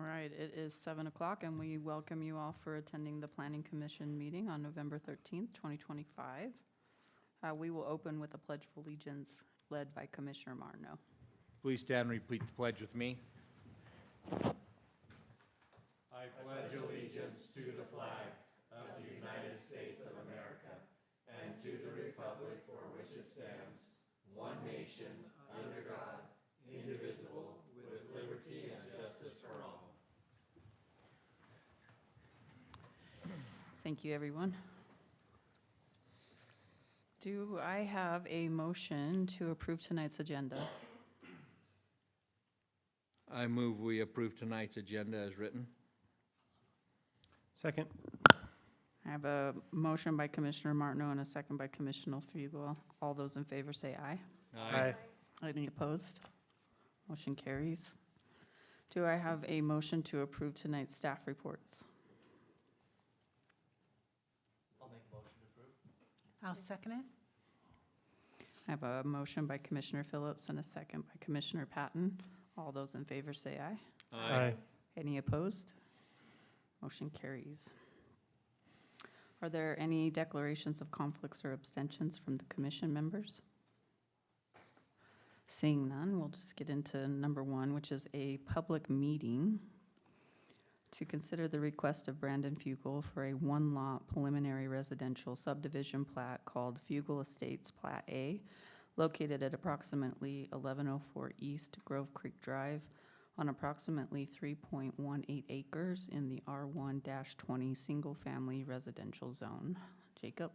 All right, it is 7 o'clock, and we welcome you all for attending the Planning Commission meeting on November 13th, 2025. We will open with a Pledge of Allegiance led by Commissioner Martineau. Please stand and repeat the pledge with me. I pledge allegiance to the flag of the United States of America and to the republic for which it stands, one nation, under God, indivisible, with liberty and justice for all. Thank you, everyone. Do I have a motion to approve tonight's agenda? I move we approve tonight's agenda as written. Second. I have a motion by Commissioner Martineau and a second by Commissioner Fugel. All those in favor say aye. Aye. Any opposed? Motion carries. Do I have a motion to approve tonight's staff reports? I'll make a motion to approve. I'll second it. I have a motion by Commissioner Phillips and a second by Commissioner Patton. All those in favor say aye. Aye. Any opposed? Motion carries. Are there any declarations of conflicts or abstentions from the commission members? Seeing none, we'll just get into number one, which is a public meeting to consider the request of Brandon Fugel for a one-lot preliminary residential subdivision plat called Fugel Estates Plat A, located at approximately 1104 East Grove Creek Drive on approximately 3.18 acres in the R1-20 single-family residential zone. Jacob?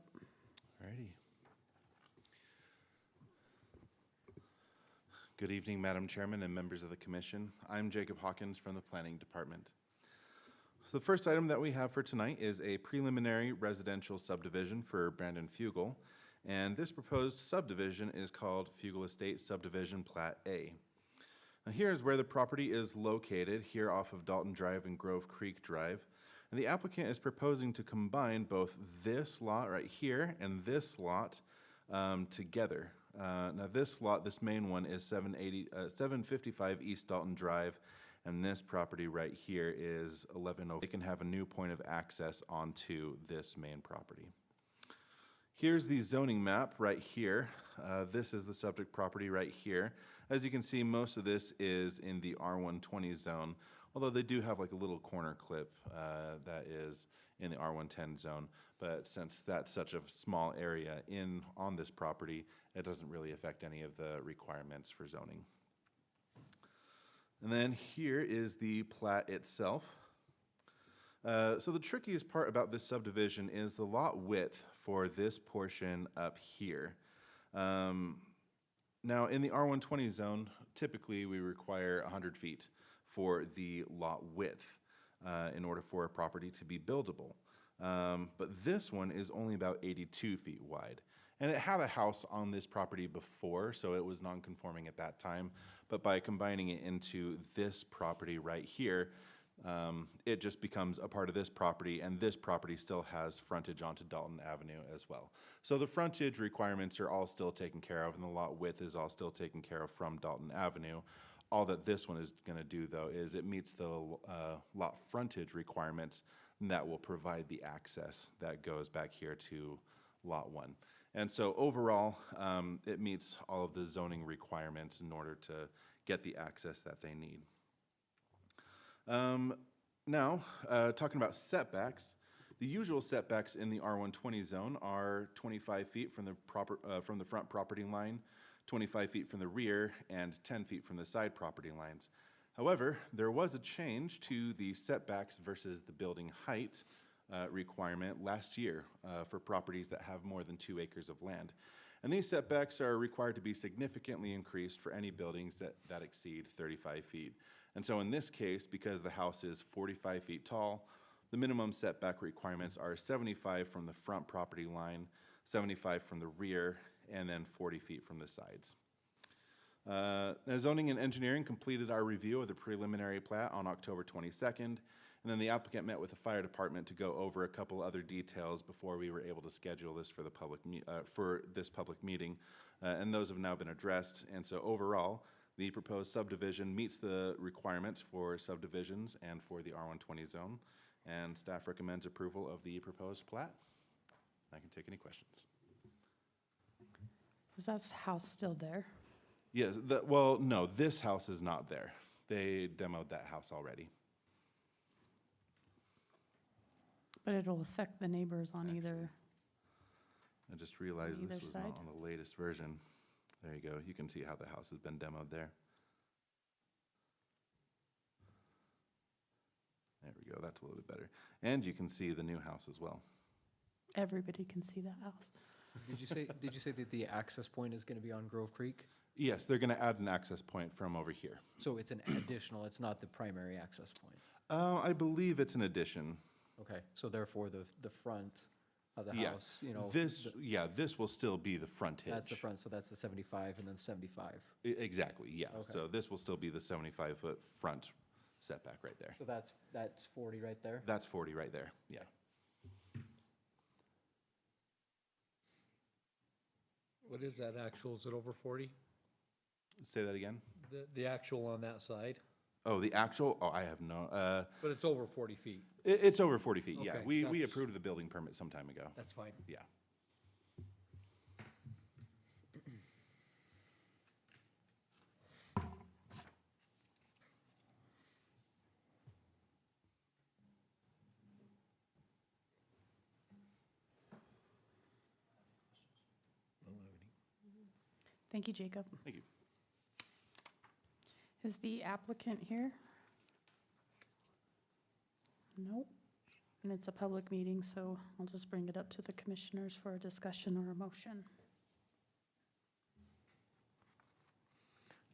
Alrighty. Good evening, Madam Chairman and members of the Commission. I'm Jacob Hawkins from the Planning Department. So the first item that we have for tonight is a preliminary residential subdivision for Brandon Fugel, and this proposed subdivision is called Fugel Estate Subdivision Plat A. Now here is where the property is located, here off of Dalton Drive and Grove Creek Drive. And the applicant is proposing to combine both this lot right here and this lot together. Now this lot, this main one, is 755 East Dalton Drive, and this property right here is 1104. They can have a new point of access onto this main property. Here's the zoning map right here. This is the subject property right here. As you can see, most of this is in the R120 zone, although they do have like a little corner clip that is in the R110 zone. But since that's such a small area on this property, it doesn't really affect any of the requirements for zoning. And then here is the plat itself. So the trickiest part about this subdivision is the lot width for this portion up here. Now in the R120 zone, typically we require 100 feet for the lot width in order for a property to be buildable. But this one is only about 82 feet wide. And it had a house on this property before, so it was non-conforming at that time. But by combining it into this property right here, it just becomes a part of this property, and this property still has frontage onto Dalton Avenue as well. So the frontage requirements are all still taken care of, and the lot width is all still taken care of from Dalton Avenue. All that this one is going to do, though, is it meets the lot frontage requirements, and that will provide the access that goes back here to Lot 1. And so overall, it meets all of the zoning requirements in order to get the access that they need. Now, talking about setbacks, the usual setbacks in the R120 zone are 25 feet from the front property line, 25 feet from the rear, and 10 feet from the side property lines. However, there was a change to the setbacks versus the building height requirement last year for properties that have more than 2 acres of land. And these setbacks are required to be significantly increased for any buildings that exceed 35 feet. And so in this case, because the house is 45 feet tall, the minimum setback requirements are 75 from the front property line, 75 from the rear, and then 40 feet from the sides. Now, Zoning and Engineering completed our review of the preliminary plat on October 22nd, and then the applicant met with the fire department to go over a couple other details before we were able to schedule this for this public meeting, and those have now been addressed. And so overall, The proposed subdivision meets the requirements for subdivisions and for the R120 zone, and staff recommends approval of the proposed plat. I can take any questions. Is that house still there? Yes, well, no, this house is not there. They demoed that house already. But it'll affect the neighbors on either. I just realized this either was side? not on the latest version. There you go. You can see how the house has been demoed there. There we go. That's a little bit better. And you can see the new house as well. Everybody can see that house. Did you say that the access point is gonna be on Grove Creek? Yes, they're going to add an access point from over here. So it's an additional, it's not the primary access point? I believe it's an addition. Okay, so therefore the front of the Yeah. house, you know. This will still be the frontage. That's the front, so that's the 75 and then 75. Exactly, yeah. Okay. So this will still be the 75-foot front setback right there. So that's 40 right there? That's 40 right there, yeah. What is that actual? Is it over 40? Say that again? The actual on that side? Oh, the actual, I have no, But it's over 40 feet. it's over 40 feet, yeah. Okay, We that's- approved the building permit some time ago, That's fine. yeah. Thank you, Jacob. Thank you. Is the applicant here? Nope. And it's a public meeting, so I'll just bring it up to the commissioners for a discussion or a motion.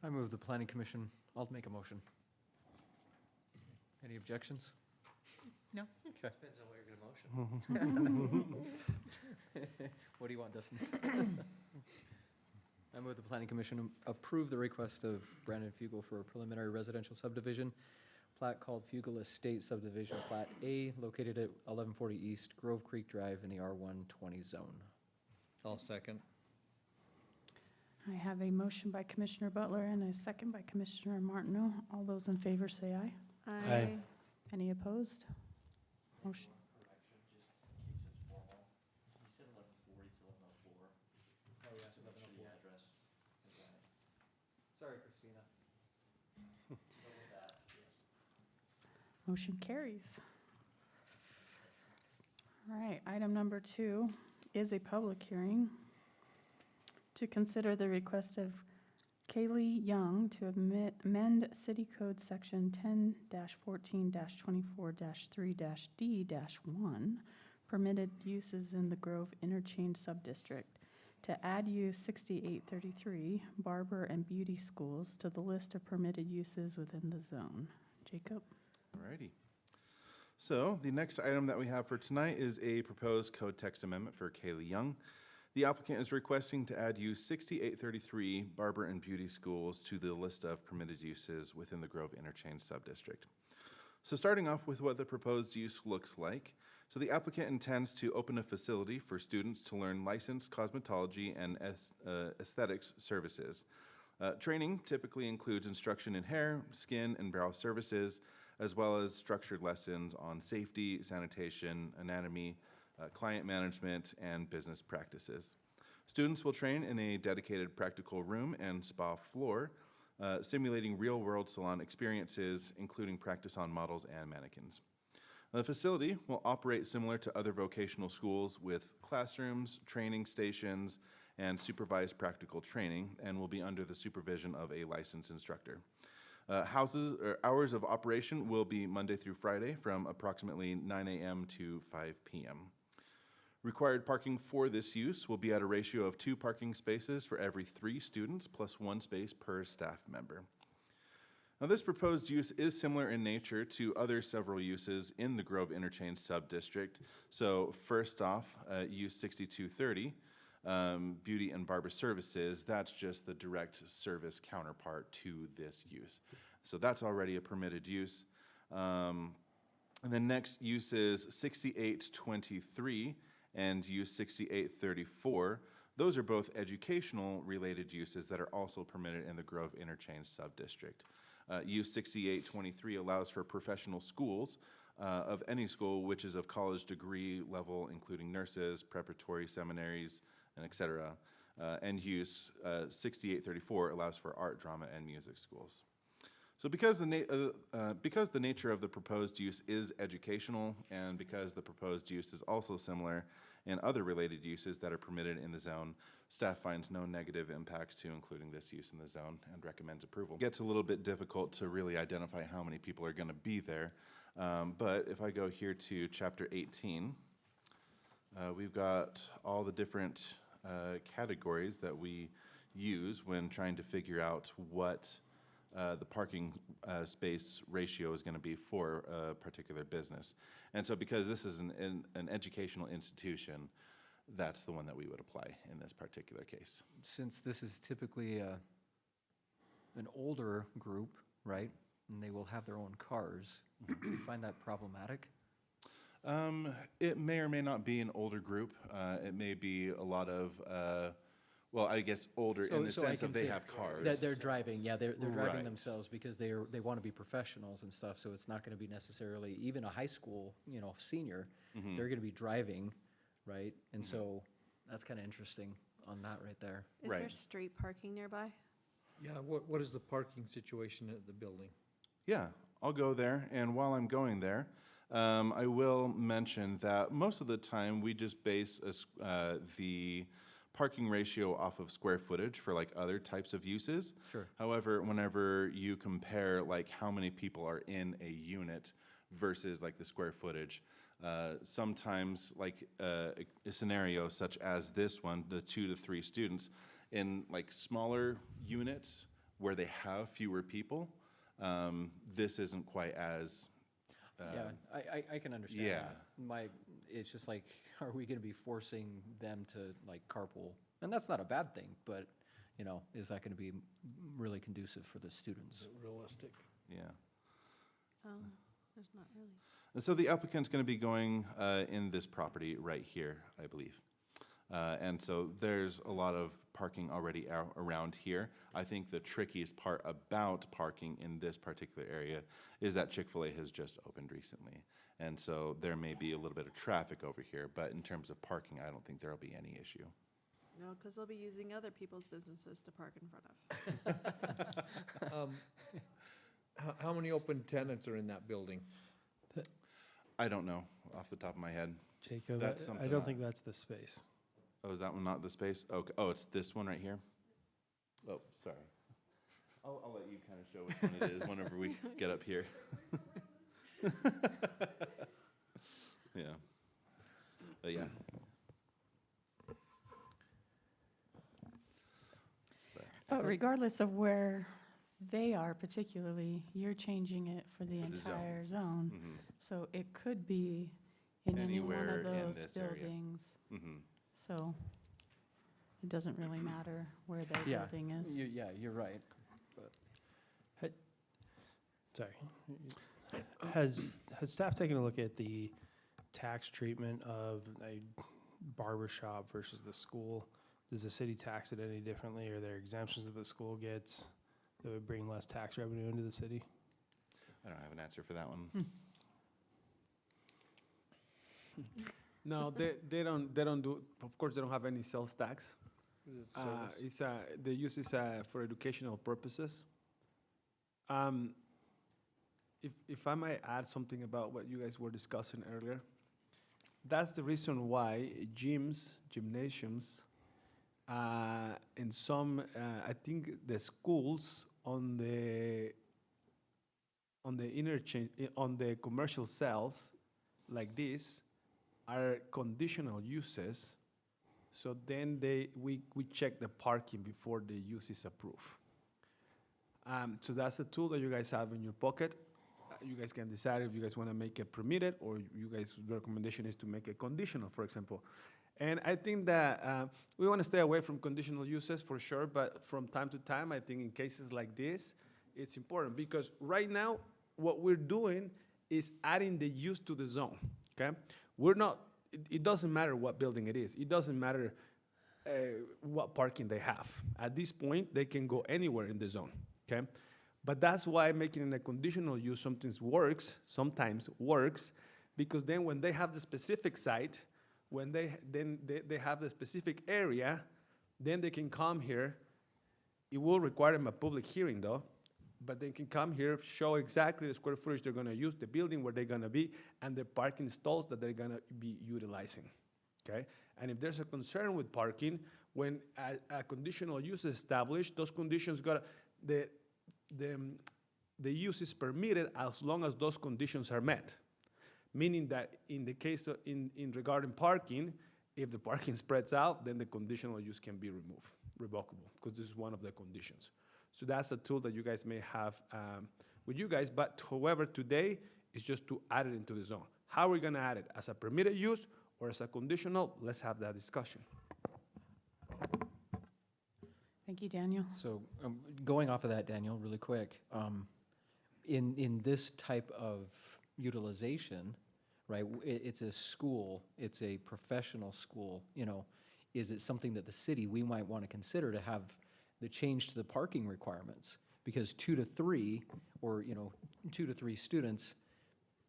I move the planning commission, I'll make a motion. Any objections? No. Okay. Depends on what you're gonna motion. What do you want, Dustin? I move the planning commission approve the request of Brandon Fugel for a preliminary residential subdivision, plat called Fugel Estate Subdivision Plat A, located at 1140 East Grove Creek Drive in the R120 zone. I'll second. I have a motion by Commissioner Butler and a second by Commissioner Martineau. All those in favor say aye. Aye. Any opposed? Motion. Sorry, Christina. Motion carries. All right, item number 2 is a public hearing to consider the request of Kaylee Young to amend City Code Section 10-14-24-3-D-1, permitted uses in the Grove Interchange Subdistrict, to add use 6833, Barber and Beauty Schools, to the list of permitted uses within the zone. Jacob? Alrighty. So the next item that we have for tonight is a proposed code text amendment for Kaylee Young. The applicant is requesting to add use 6833 Barber and Beauty Schools to the list of permitted uses within the Grove Interchange Subdistrict. So starting off with what the proposed use looks like. So the applicant intends to open a facility for students to learn licensed cosmetology and aesthetics services. Training typically includes instruction in hair, skin, and brow services, as well as structured lessons on safety, sanitation, anatomy, client management, and business practices. Students will train in a dedicated practical room and spa floor, simulating real-world salon experiences, including practice on models and mannequins. The facility will operate similar to other vocational schools with classrooms, training stations, and supervised practical training, and will be under the supervision of a licensed instructor. Hours of operation will be Monday through Friday from approximately 9 a.m. to 5 p.m. Required parking for this use will be at a ratio of 2 parking spaces for every 3 students plus 1 space per staff member. Now, this proposed use is similar in nature to other several uses in the Grove Interchange Subdistrict. So first off, use 6230, Beauty and Barber Services, that's just the direct service counterpart to this use. So that's already a permitted use. And the next use is 6823 and use 6834. Those are both educational-related uses that are also permitted in the Grove Interchange Subdistrict. Use 6823 allows for professional schools of any school which is of college degree level, including nurses, preparatory seminaries, and et cetera. And use 6834 allows for art, drama, and music schools. So because the nature of the proposed use is educational, and because the proposed use is also similar in other related uses that are permitted in the zone, staff finds no negative impacts to including this use in the zone and recommends approval. It gets a little bit difficult to really identify how many people are going to be there, but if I go here to Chapter 18, we've got all the different categories that we use when trying to figure out what the parking space ratio is going to be for a particular business. And so because this is an educational institution, that's the one that we would apply in this particular case. Since this is typically an older group, right, and they will have their own cars, do you find that problematic? It may or may not be an older group. It may be a lot of, well, I guess older in the So I sense can of they see have cars. That they're driving, yeah, they're driving Right. themselves because they want to be professionals and stuff, so it's not going to be necessarily, even a high school, senior, Mhm. they're going to be driving, right? And so that's kind of interesting on that right there. Is there Right. street parking nearby? Yeah, what is the parking situation at the building? Yeah, I'll go there, and while I'm going there, I will mention that most of the time we just base the parking ratio off of square footage for like other types of uses. Sure. However, whenever you compare like how many people are in a unit versus like the square footage, sometimes like a scenario such as this one, the 2 to 3 students, in like smaller units where they have fewer people, this isn't quite as, Yeah, I can understand yeah. that. It's just like, are we going to be forcing them to like carpool? And that's not a bad thing, but, is that going to be really conducive for the students? Realistic. yeah. There's not really. And so the applicant's going to be going in this property right here, I believe. And so there's a lot of parking already around here. I think the trickiest part about parking in this particular area is that Chick-fil-A has just opened recently. And so there may be a little bit of traffic over here, but in terms of parking, I don't think there'll be any issue. No, because they'll be using other people's businesses to park in front of. How many open tenants are in that building? I don't know off the top of my head. Jacob, That's I something don't I- think that's the space. Oh, is that one not the space? Okay. Oh, it's this one right here? Oh, sorry. I'll let you kind of show which one it is whenever we get up here. Yeah. But yeah. But regardless of where they are particularly, you're changing it for the For the zone. entire zone. Mhm. So it could be in any one Anywhere of in those this area. buildings. Mhm. So it doesn't really matter where their Yeah, building is. Yeah, you're right. Sorry. Has staff taken a look at the tax treatment of a barber shop versus the school? Does the city tax it any differently? Are there exemptions that the school gets that would bring less tax revenue into the city? I don't have an answer for that one. No, they don't do, of course, they don't have any sales tax. The use is for educational purposes. If I might add something about what you guys were discussing earlier, that's the reason why gymnasiums, in some, I think the schools on the interchange, on the commercial sales like this, are conditional uses, so then we check the parking before the use is approved. So that's a tool that you guys have in your pocket. You guys can decide if you guys want to make it permitted, or you guys' recommendation is to make it conditional, for example. And I think that we want to stay away from conditional uses for sure, but from time to time, I think in cases like this, it's important, because right now, what we're doing is adding the use to the zone, okay? We're not, it doesn't matter what building it is. It doesn't matter what parking they have. At this point, they can go anywhere in the zone, okay? But that's why making it a conditional use sometimes works, because then when they have the specific site, when they have the specific area, then they can come here. It will require them a public hearing though, but they can come here, show exactly the square footage they're gonna use, the building where they're gonna be, and the parking stalls that they're gonna be utilizing, okay? And if there's a concern with parking, when a conditional use is established, those conditions the use is permitted as long as those conditions are met. Meaning that in the case of, in regarding parking, if the parking spreads out, then the conditional use can be revocable, because this is one of the conditions. So that's a tool that you guys may have with you guys, but however, today is just to add it into the zone. How are we gonna add it? As a permitted use or as a conditional? Let's have that discussion. Thank you, Daniel. So going off of that, Daniel, really quick, in this type of utilization, right, it's a school, it's a professional school, you know, is it something that the city, we might want to consider to have the change to the parking requirements? Because 2 to 3, or, you know, 2 to 3 students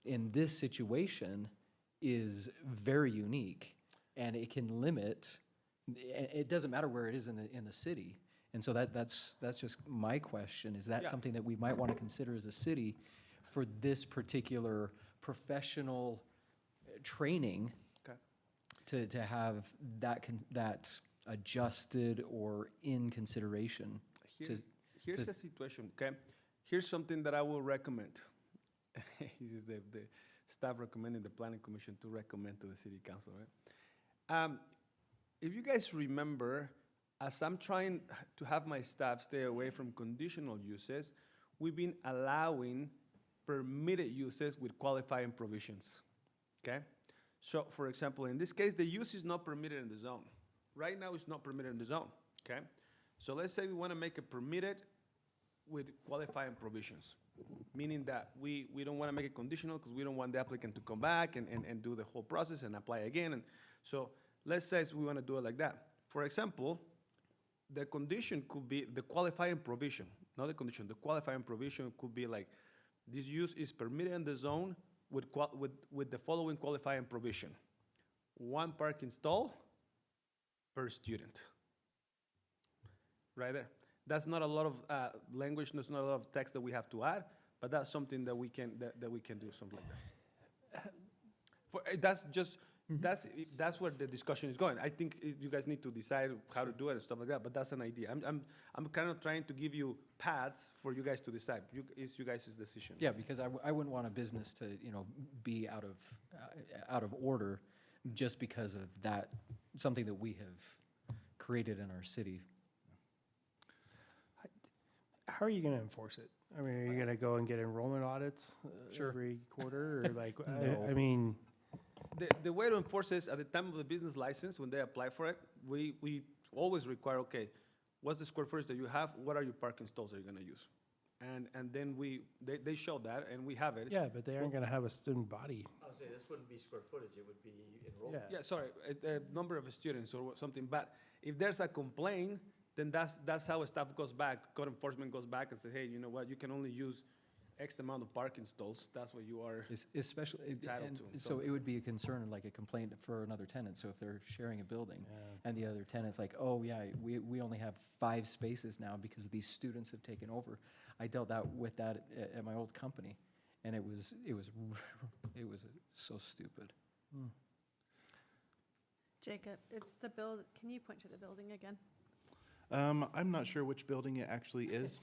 in this situation is very unique, and it can limit, it doesn't matter where it is in the city. And so that's just my question. Is that Yeah. something that we might want to consider as a city for this particular professional training? Okay. To have that adjusted or in consideration? Here's the situation, okay? Here's something that I will recommend. This is the staff recommending the planning commission to recommend to the city council, right? If you guys remember, as I'm trying to have my staff stay away from conditional uses, we've been allowing permitted uses with qualifying provisions, okay? So, for example, in this case, the use is not permitted in the zone. Right now, it's not permitted in the zone, okay? So let's say we want to make it permitted with qualifying provisions, meaning that we don't want to make it conditional because we don't want the applicant to come back and do the whole process and apply again. And so let's say we want to do it like that. For example, the condition could be the qualifying provision, not the condition. The qualifying provision could be like, this use is permitted in the zone with the following qualifying provision: 1 parking stall per student. Right there. That's not a lot of language. There's not a lot of text that we have to add, but that's something that we can do, something like that. That's just. That's where the discussion is going. I think you guys need to decide how to do it and stuff like that, but that's an idea. I'm kind of trying to give you paths for you guys to decide. It's you guys' decision. Yeah, because I wouldn't want a business to, you know, be out of order just because of that, something that we have created in our city. How are you going to enforce it? I mean, are you going to go and get enrollment audits Sure. every quarter, or like? No. I mean, The way to enforce is at the time of the business license, when they apply for it, we always require, okay, what's the square footage that you have? What are your parking stalls that you're gonna use? And then they show that, and we have it. yeah, but they aren't going to have a student body. I would say this wouldn't be square footage, it would be enrollment. Yeah. Yeah, sorry, a number of students or something, but if there's a complaint, then that's how staff goes back, code enforcement goes back and says, hey, you know what, you can only use X amount of parking stalls, that's what you are. Especially, Entitled and to, so so- it would be a concern, like a complaint for another tenant. So if they're sharing a building and the other tenant's like, oh yeah, we only have 5 spaces now because these students have taken over. I dealt with that at my old company, and it was so stupid. Jacob, it's the can you point to the building again? I'm not sure which building it actually is.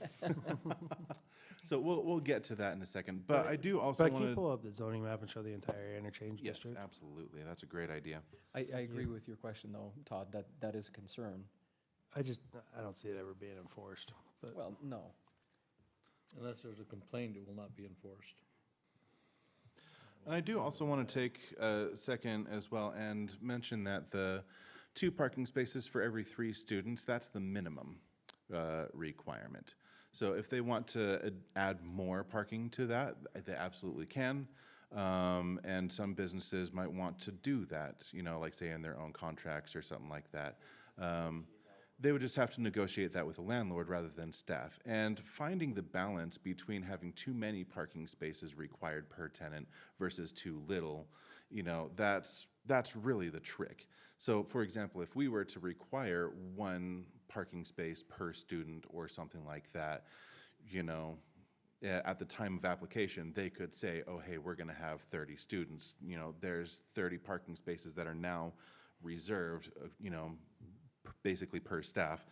So we'll get to that in a second. But I do also But want can you to. pull up the zoning map and show the entire interchange Yes, district? absolutely. That's a great idea. I agree with your question though, Todd, that is a concern. I don't see it ever being enforced. But Well, no. Unless there's a complaint, it will not be enforced. And I do also want to take a second as well and mention that the 2 parking spaces for every 3 students, that's the minimum requirement. So if they want to add more parking to that, they absolutely can. And some businesses might want to do that, you know, like say in their own contracts or something like that. They would just have to negotiate that with the landlord rather than staff. And finding the balance between having too many parking spaces required per tenant versus too little, you know, that's really the trick. So for example, if we were to require one parking space per student or something like that, you know, at the time of application, they could say, oh, hey, we're gonna have 30 students. You know, there's 30 parking spaces that are now reserved, you know, basically per staff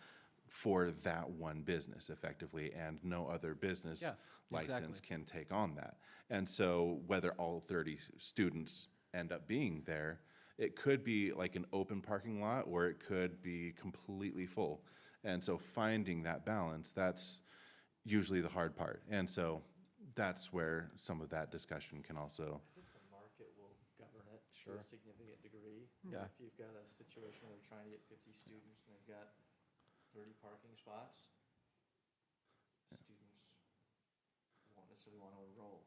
for that one business effectively, and no other business Yeah, license exactly. can take on that. And so whether all 30 students end up being there, it could be like an open parking lot or it could be completely full. And so finding that balance, that's usually the hard part. And so that's where some of that discussion can also, I think the market will govern it to Sure. a significant degree. Yeah. If you've got a situation where they're trying to get 50 students and they've got 30 parking spots, students won't necessarily want to enroll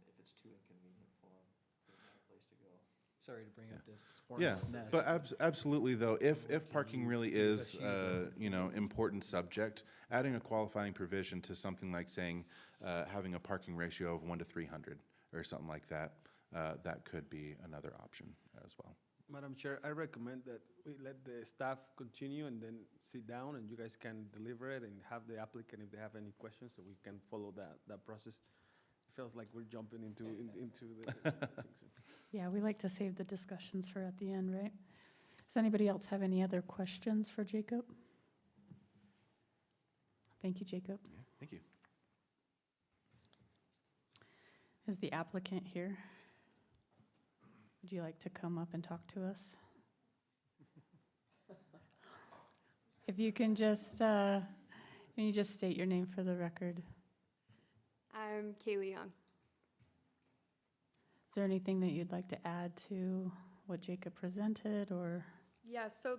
if it's too inconvenient for them. There's not a place to go. Sorry to bring up this yeah. hornet's nest. But absolutely though, if parking really is, achieve a- you know, important subject, adding a qualifying provision to something like saying, having a parking ratio of 1 to 300 or something like that, that could be another option as well. Madam Chair, I recommend that we let the staff continue and then sit down and you guys can deliver it and have the applicant, if they have any questions, so we can follow that process. It feels like we're jumping into the things. Yeah, we like to save the discussions for at the end, right? Does anybody else have any other questions for Jacob? Thank you, Jacob. Yeah, thank you. Is the applicant here? Would you like to come up and talk to us? If you can just, can you just state your name for the record? I'm Kaylee Young. Is there anything that you'd like to add to what Jacob presented, or? Yeah, so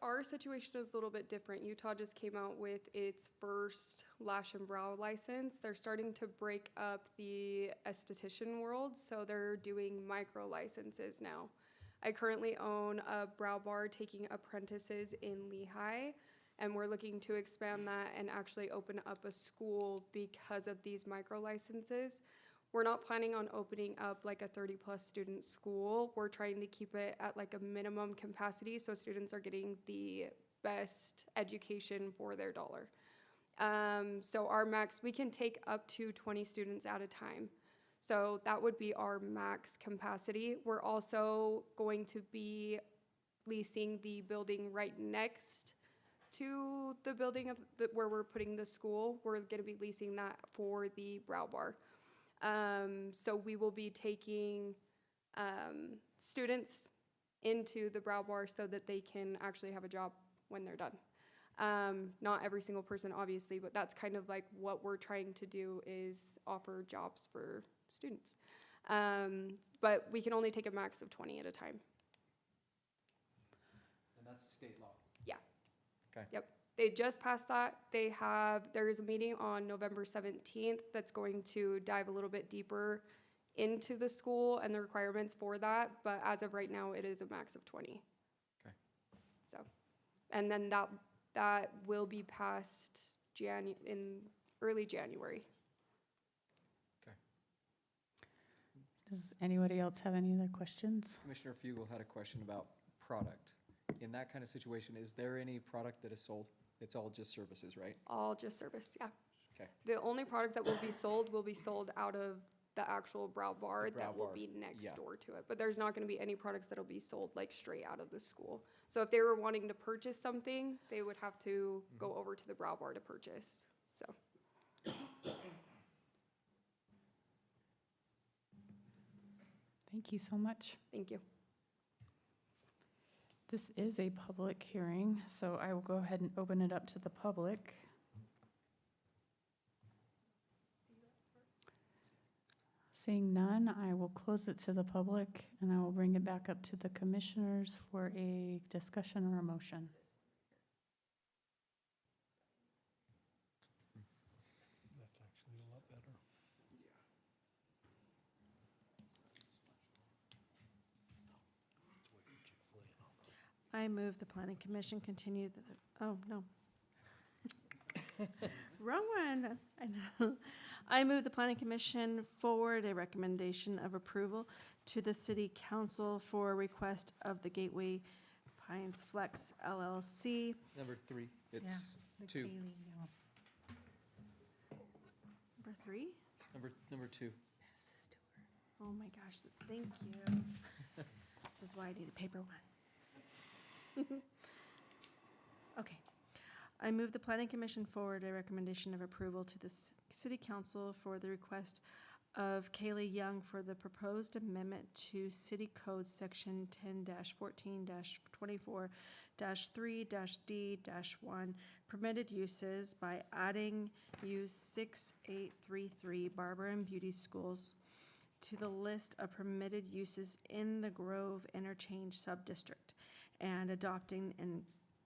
our situation is a little bit different. Utah just came out with its first lash and brow license. They're starting to break up the esthetician world, so they're doing micro licenses now. I currently own a brow bar taking apprentices in Lehigh, and we're looking to expand that and actually open up a school because of these micro licenses. We're not planning on opening up like a 30-plus student school. We're trying to keep it at like a minimum capacity so students are getting the best education for their dollar. So our max, we can take up to 20 students at a time. So that would be our max capacity. We're also going to be leasing the building right next to the building where we're putting the school. We're going to be leasing that for the brow bar. So we will be taking students into the brow bar so that they can actually have a job when they're done. Not every single person, obviously, but that's kind of like what we're trying to do, is offer jobs for students. But we can only take a max of 20 at a time. And that's state law. Yeah. Okay. Yep. They just passed that. There's a meeting on November 17th that's going to dive a little bit deeper into the school and the requirements for that. But as of right now, it is a max of 20. Okay. So, and then that will be passed in early January. Does anybody else have any other questions? Commissioner Fugel had a question about product. In that kind of situation, is there any product that is sold? It's all just services, right? All just service, yeah. Okay. The only product that will be sold out of the actual brow bar The brow that will bar, be next yeah. door to it. But there's not gonna be any products that'll be sold like straight out of the school. So if they were wanting to purchase something, they would have to go over to the brow bar to purchase, so. Thank you so much. Thank you. This is a public hearing, so I will go ahead and open it up to the public. Seeing none, I will close it to the public, and I will bring it back up to the commissioners for a discussion or a motion. That's actually a lot better. I move the planning commission continue oh, no. Wrong one. I know. I move the planning commission forward a recommendation of approval to the city council for a request of the Gateway Pines Flex LLC. Number 3, it's Yeah, the 2. Kaylee, Number 3? Number 2. Oh my gosh, thank you. This is why I need a paper one. Okay. I move the planning commission forward a recommendation of approval to the city council for the request of Kaylee Young for the proposed amendment to City Code Section 10-14-24-3-D-1 permitted uses by adding use 6833 Barber and Beauty Schools to the list of permitted uses in the Grove Interchange Subdistrict and adopting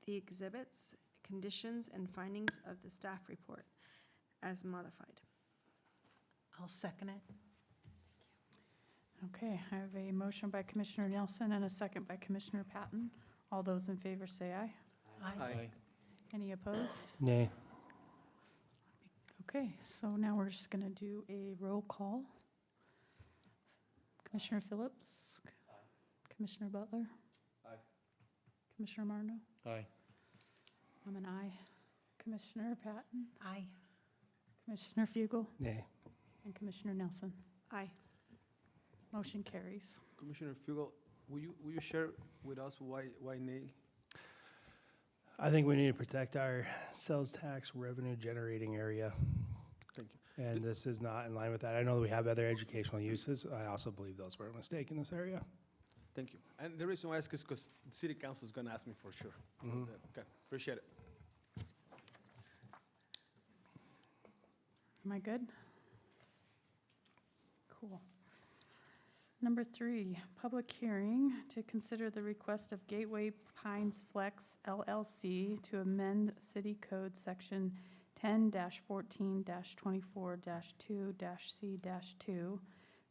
the exhibits, conditions, and findings of the staff report as modified. I'll second it. Okay, I have a motion by Commissioner Nelson and a second by Commissioner Patton. All those in favor say aye. Aye. Any opposed? Nay. Okay, so now we're just going to do a roll call. Commissioner Phillips? Commissioner Butler? Aye. Commissioner Marno? Aye. I'm an aye. Commissioner Patton? Aye. Commissioner Fugel? Nay. And Commissioner Nelson? Aye. Motion carries. Commissioner Fugel, will you share with us why nay? I think we need to protect our sales tax revenue generating area, Thank you. and this is not in line with that. I know that we have other educational uses. I also believe those were a mistake in this area. Thank you. And the reason why I ask is because the city council is going to ask me for sure. Mhm. Okay, appreciate it. Am I good? Cool. Number 3, public hearing to consider the request of Gateway Pines Flex LLC to amend City Code Section 10-14-24-2-C-2,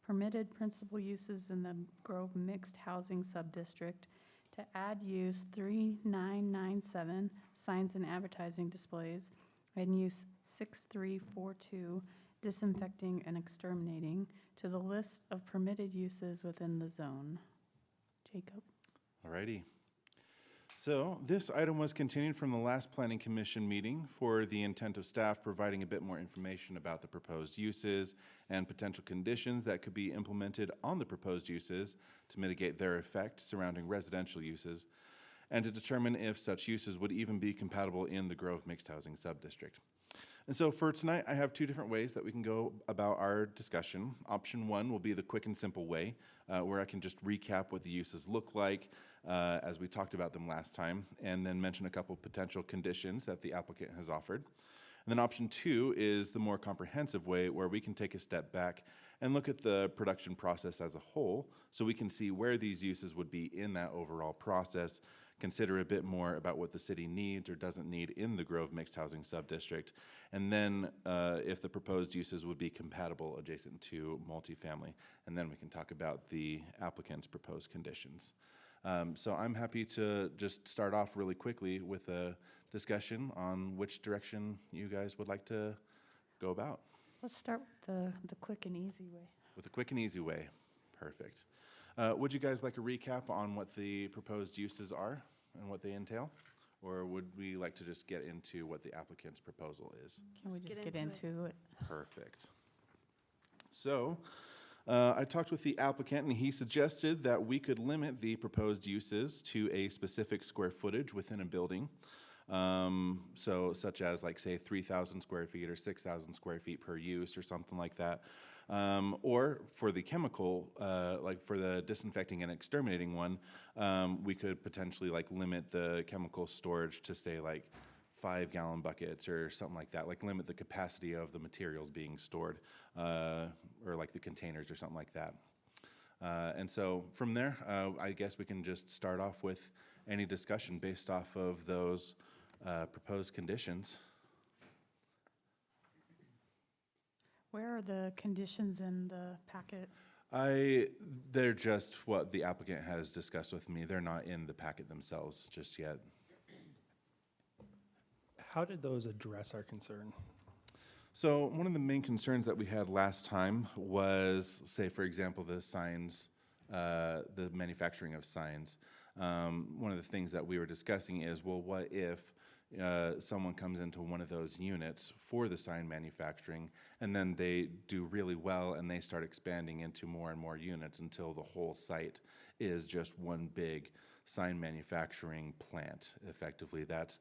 permitted principal uses in the Grove Mixed Housing Subdistrict, to add use 3997, signs and advertising displays, and use 6342, disinfecting and exterminating, to the list of permitted uses within the zone. Jacob? Alrighty. So this item was continued from the last planning commission meeting for the intent of staff providing a bit more information about the proposed uses and potential conditions that could be implemented on the proposed uses to mitigate their effect surrounding residential uses, and to determine if such uses would even be compatible in the Grove Mixed Housing Subdistrict. And so for tonight, I have 2 different ways that we can go about our discussion. Option 1 will be the quick and simple way, where I can just recap what the uses look like as we talked about them last time, and then mention a couple potential conditions that the applicant has offered. And then option 2 is the more comprehensive way, where we can take a step back and look at the production process as a whole, so we can see where these uses would be in that overall process, consider a bit more about what the city needs or doesn't need in the Grove Mixed Housing Subdistrict, and then if the proposed uses would be compatible adjacent to multifamily, and then we can talk about the applicant's proposed conditions. So I'm happy to just start off really quickly with a discussion on which direction you guys would like to go about. Let's start with the quick and easy way. With a quick and easy way. Perfect. Would you guys like a recap on what the proposed uses are and what they entail? Or would we like to just get into what the applicant's proposal is? Can we Let's just get get into into it? Perfect. So, I talked with the applicant, and he suggested that we could limit the proposed uses to a specific square footage within a building. So such as, like, say, 3,000 square feet or 6,000 square feet per use or something like that. Or for the chemical, like for the disinfecting and exterminating one, we could potentially like limit the chemical storage to stay like 5-gallon buckets or something like that, like limit the capacity of the materials being stored, or like the containers or something like that. And so from there, I guess we can just start off with any discussion based off of those proposed conditions. Where are the conditions in the packet? They're just what the applicant has discussed with me. They're not in the packet themselves just yet. How did those address our concern? So one of the main concerns that we had last time was, say, for example, the signs, the manufacturing of signs. One of the things that we were discussing is, well, what if someone comes into one of those units for the sign manufacturing, and then they do really well, and they start expanding into more and more units until the whole site is just one big sign manufacturing plant, effectively. That's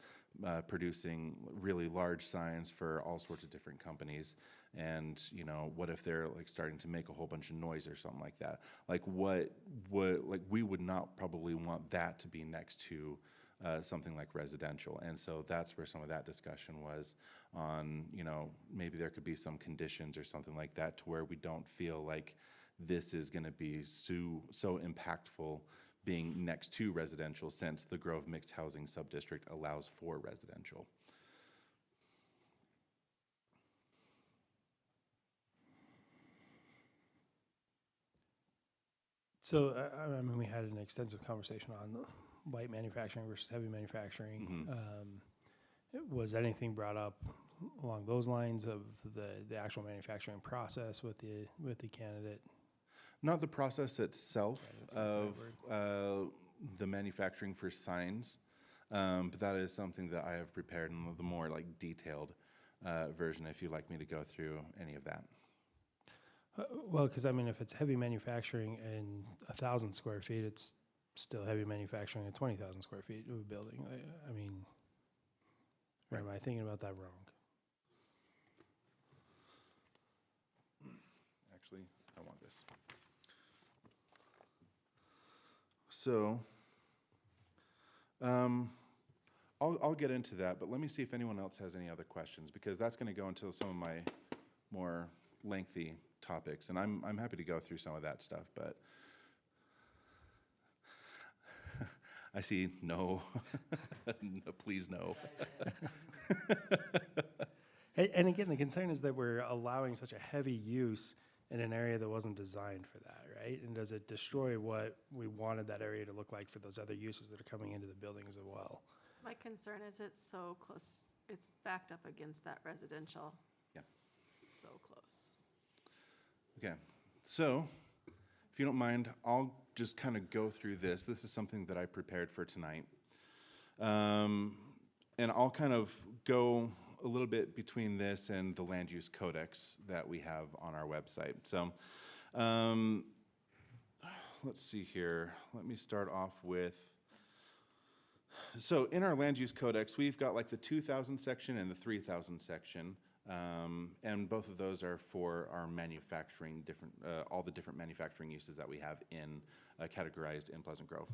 producing really large signs for all sorts of different companies. And, you know, what if they're like starting to make a whole bunch of noise or something like that? Like we would not probably want that to be next to something like residential. And so that's where some of that discussion was on, you know, maybe there could be some conditions or something like that to where we don't feel like this is going to be so impactful being next to residential, since the Grove Mixed Housing Subdistrict allows for residential. So, I mean, we had an extensive conversation on light manufacturing versus heavy manufacturing. Was anything brought up along those lines of the actual manufacturing process with the candidate? Not the process itself Right, that's not the right of the manufacturing for signs, but that is something that I have prepared in the more like detailed version, if you'd like me to go through any of that. Well, because I mean, if it's heavy manufacturing and 1,000 square feet, it's still heavy manufacturing at 20,000 square feet of a building. I mean, or am I thinking about that wrong? Actually, I want this. So, I'll get into that, but let me see if anyone else has any other questions, because that's going to go into some of my more lengthy topics, and I'm happy to go through some of that stuff, but I see no. No, please no. And again, the concern is that we're allowing such a heavy use in an area that wasn't designed for that, right? And does it destroy what we wanted that area to look like for those other uses that are coming into the building as well? My concern is it's so close, it's backed up against that residential. Yeah. So close. Okay, so if you don't mind, I'll just kind of go through this. This is something that I prepared for tonight. And I'll kind of go a little bit between this and the land use codex that we have on our website. So let's see here. Let me start off with, so in our land use codex, we've got like the 2000 section and the 3000 section. And both of those are for our manufacturing, all the different manufacturing uses that we have in categorized in Pleasant Grove.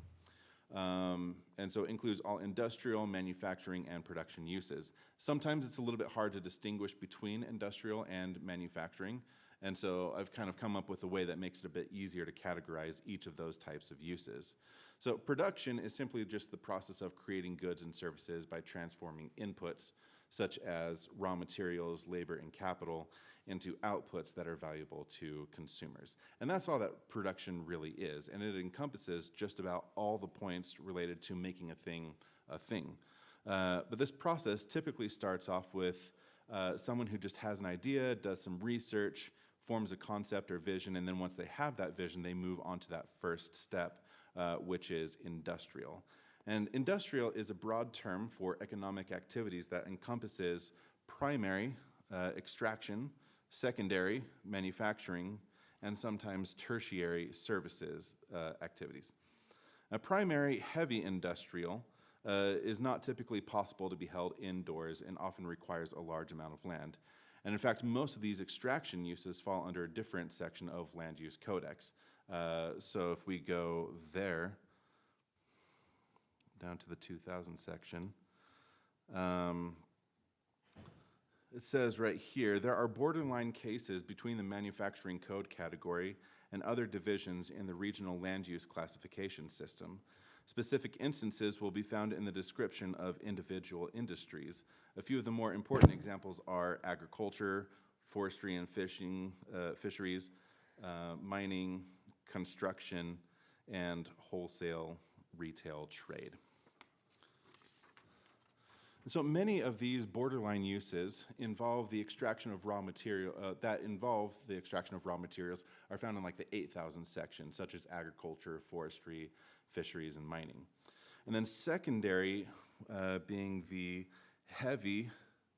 And so it includes all industrial, manufacturing, and production uses. Sometimes it's a little bit hard to distinguish between industrial and manufacturing, and so I've kind of come up with a way that makes it a bit easier to categorize each of those types of uses. So production is simply just the process of creating goods and services by transforming inputs, such as raw materials, labor, and capital, into outputs that are valuable to consumers. And that's all that production really is, and it encompasses just about all the points related to making a thing a thing. But this process typically starts off with someone who just has an idea, does some research, forms a concept or vision, and then once they have that vision, they move on to that first step, which is industrial. And industrial is a broad term for economic activities that encompasses primary extraction, secondary manufacturing, and sometimes tertiary services activities. A primary heavy industrial is not typically possible to be held indoors and often requires a large amount of land. And in fact, most of these extraction uses fall under a different section of land use codex. So if we go there, down to the 2000 section. It says right here, there are borderline cases between the manufacturing code category and other divisions in the regional land use classification system. Specific instances will be found in the description of individual industries. A few of the more important examples are agriculture, forestry and fishing, fisheries, mining, construction, and wholesale retail trade. So many of these borderline uses involve the extraction of raw material, are found in like the 8,000 section, such as agriculture, forestry, fisheries, and mining. And then secondary being the heavy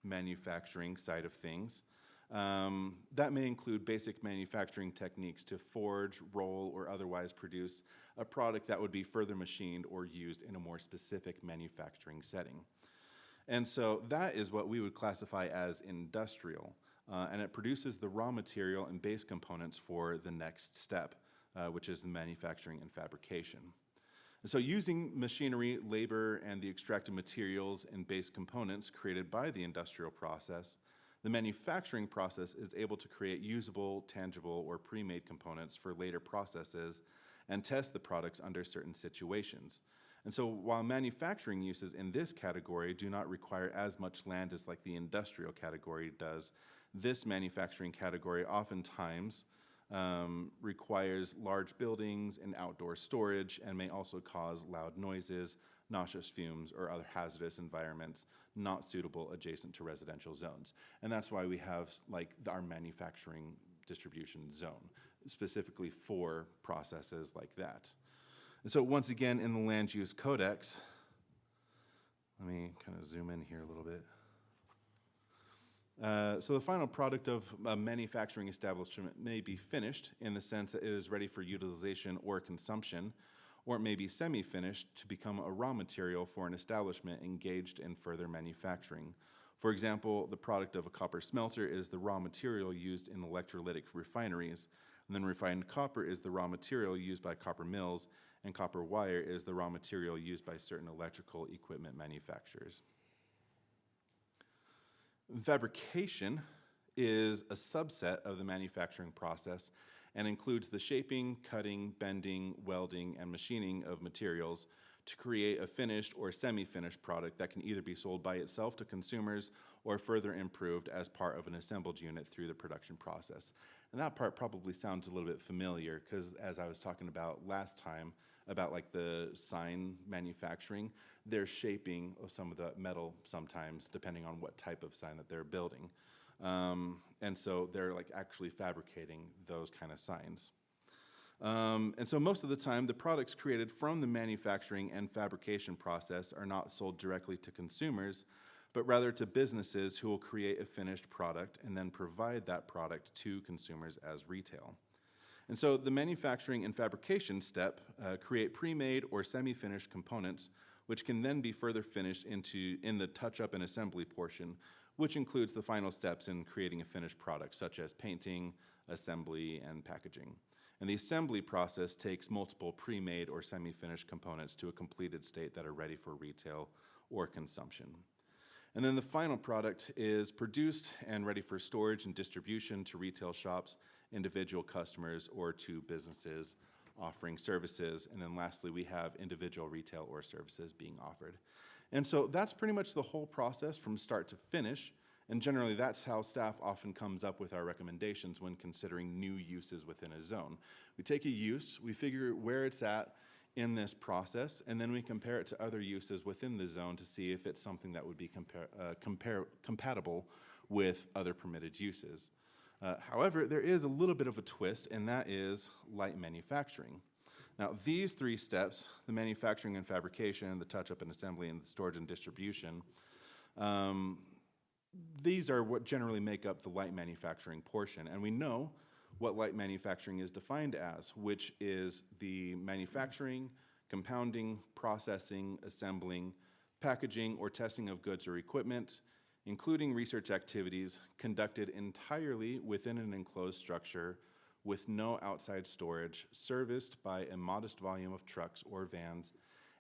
manufacturing side of things. That may include basic manufacturing techniques to forge, roll, or otherwise produce a product that would be further machined or used in a more specific manufacturing setting. And so that is what we would classify as industrial, and it produces the raw material and base components for the next step, which is the manufacturing and fabrication. And so using machinery, labor, and the extracted materials and base components created by the industrial process, the manufacturing process is able to create usable, tangible, or pre-made components for later processes and test the products under certain situations. And so while manufacturing uses in this category do not require as much land as like the industrial category does, this manufacturing category oftentimes requires large buildings and outdoor storage and may also cause loud noises, noxious fumes, or other hazardous environments not suitable adjacent to residential zones. And that's why we have like our manufacturing distribution zone, specifically for processes like that. And so once again, in the Land Use Codex, let me kind of zoom in here a little bit. So the final product of a manufacturing establishment may be finished in the sense that it is ready for utilization or consumption, or it may be semi-finished to become a raw material for an establishment engaged in further manufacturing. For example, the product of a copper smelter is the raw material used in electrolytic refineries, and then refined copper is the raw material used by copper mills, and copper wire is the raw material used by certain electrical equipment manufacturers. Fabrication is a subset of the manufacturing process and includes the shaping, cutting, bending, welding, and machining of materials to create a finished or semi-finished product that can either be sold by itself to consumers or further improved as part of an assembled unit through the production process. And that part probably sounds a little bit familiar because as I was talking about last time about like the sign manufacturing, they're shaping some of the metal sometimes depending on what type of sign that they're building. And so they're like actually fabricating those kind of signs. And so most of the time, the products created from the manufacturing and fabrication process are not sold directly to consumers, but rather to businesses who will create a finished product and then provide that product to consumers as retail. And so the manufacturing and fabrication step create pre-made or semi-finished components, which can then be further finished in the touch-up and assembly portion, which includes the final steps in creating a finished product, such as painting, assembly, and packaging. And the assembly process takes multiple pre-made or semi-finished components to a completed state that are ready for retail or consumption. And then the final product is produced and ready for storage and distribution to retail shops, individual customers, or to businesses offering services. And then lastly, we have individual retail or services being offered. And so that's pretty much the whole process from start to finish. And generally, that's how staff often comes up with our recommendations when considering new uses within a zone. We take a use, we figure where it's at in this process, and then we compare it to other uses within the zone to see if it's something that would be compatible with other permitted uses. However, there is a little bit of a twist, and that is light manufacturing. Now, these three steps, the manufacturing and fabrication, the touch-up and assembly, and the storage and distribution, these are what generally make up the light manufacturing portion. And we know what light manufacturing is defined as, which is the manufacturing, compounding, processing, assembling, packaging, or testing of goods or equipment, including research activities conducted entirely within an enclosed structure with no outside storage, serviced by a modest volume of trucks or vans,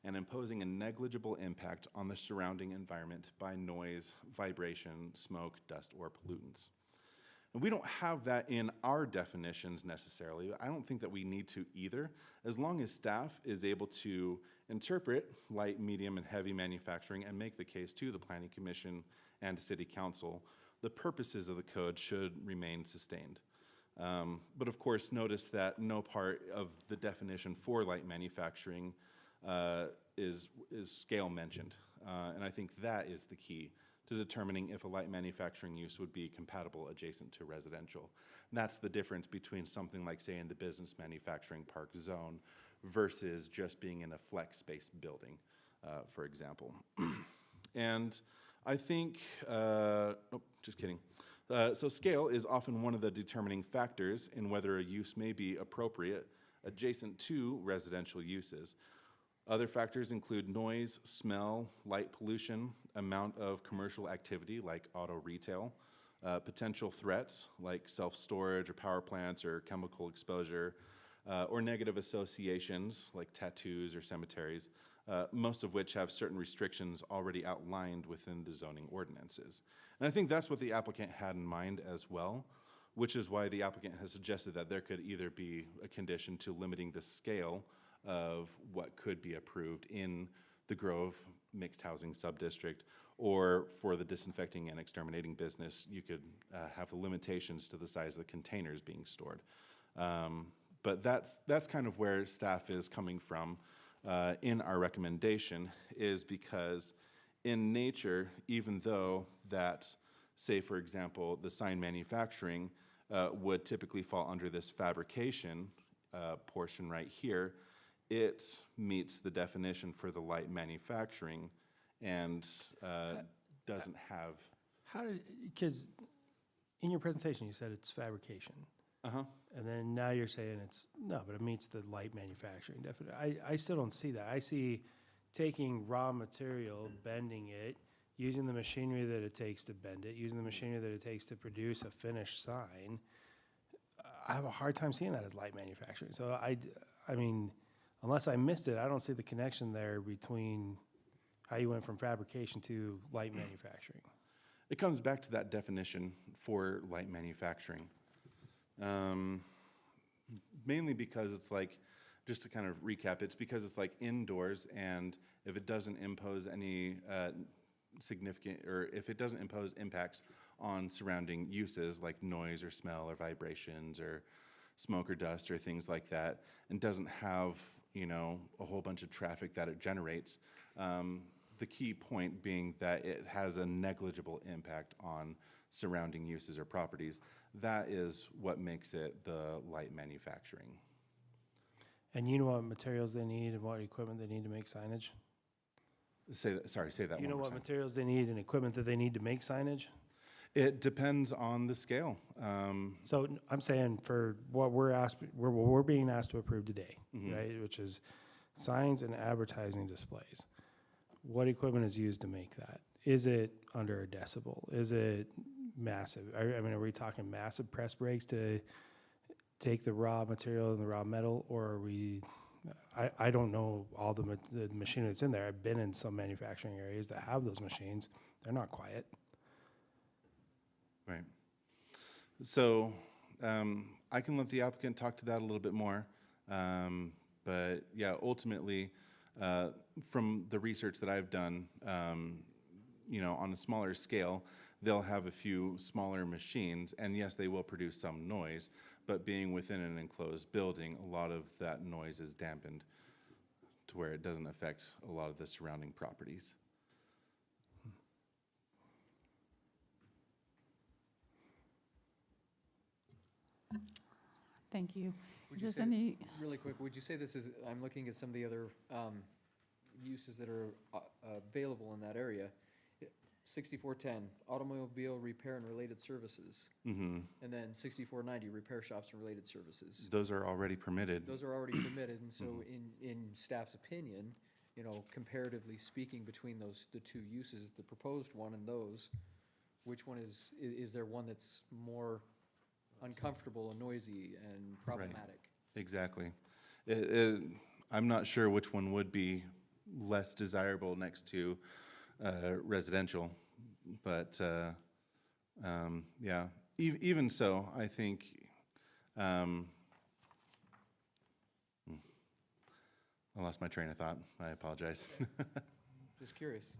and imposing a negligible impact on the surrounding environment by noise, vibration, smoke, dust, or pollutants. And we don't have that in our definitions necessarily. I don't think that we need to either, as long as staff is able to interpret light, medium, and heavy manufacturing and make the case to the Planning Commission and City Council. The purposes of the code should remain sustained. But of course, notice that no part of the definition for light manufacturing is scale mentioned. And I think that is the key to determining if a light manufacturing use would be compatible adjacent to residential. And that's the difference between something like, say, in the business manufacturing park zone versus just being in a flex space building, for example. And I think, just kidding. So scale is often one of the determining factors in whether a use may be appropriate adjacent to residential uses. Other factors include noise, smell, light pollution, amount of commercial activity like auto retail, potential threats like self-storage or power plants or chemical exposure, or negative associations like tattoos or cemeteries, most of which have certain restrictions already outlined within the zoning ordinances. And I think that's what the applicant had in mind as well, which is why the applicant has suggested that there could either be a condition to limiting the scale of what could be approved in the Grove Mixed Housing Subdistrict, or for the disinfecting and exterminating business, you could have the limitations to the size of the containers being stored. But that's kind of where staff is coming from in our recommendation, is because in nature, even though that, say for example, the sign manufacturing would typically fall under this fabrication portion right here, it meets the definition for the light manufacturing and doesn't have. How did, because in your presentation, you said it's fabrication. Uh-huh. And then now you're saying no, but it meets the light manufacturing definition. I still don't see that. I see taking raw material, bending it, using the machinery that it takes to bend it, using the machinery that it takes to produce a finished sign. I have a hard time seeing that as light manufacturing. So I mean, unless I missed it, I don't see the connection there between how you went from fabrication to light manufacturing. It comes back to that definition for light manufacturing. Mainly because it's like, just to kind of recap, it's because it's like indoors, and if it doesn't impose any significant, or if it doesn't impose impacts on surrounding uses like noise or smell or vibrations or smoke or dust or things like that, and doesn't have, you know, a whole bunch of traffic that it generates, the key point being that it has a negligible impact on surrounding uses or properties. That is what makes it the light manufacturing. And you know what materials they need and what equipment they need to make signage? Say that Do you one know more what time. materials they need and equipment that they need to make signage? It depends on the scale. So I'm saying for what we're being asked to approve today, Mhm. right, which is signs and advertising displays. What equipment is used to make that? Is it under a decibel? Is it massive? I mean, are we talking massive press brakes to take the raw material and the raw metal, or are we? I don't know all the machinery that's in there. I've been in some manufacturing areas that have those machines. They're not quiet. Right. So I can let the applicant talk to that a little bit more. But yeah, ultimately, from the research that I've done, you know, on a smaller scale, they'll have a few smaller machines, and yes, they will produce some noise, but being within an enclosed building, a lot of that noise is dampened to where it doesn't affect a lot of the surrounding properties. Thank you. Would you Does say, any, really quick, would you say this is, I'm looking at some of the other uses that are available in that area. 6410, automobile repair and related services. Mm-hmm. And then 6490, repair shops and related services. Those are already permitted. Those are already permitted, and so in staff's opinion, you know, comparatively speaking between the two uses, the proposed one and those, which one is there one that's more uncomfortable and noisy and problematic? Exactly. I'm not sure which one would be less desirable next to residential, but yeah, even so, I think I lost my train of thought. I apologize. Just curious.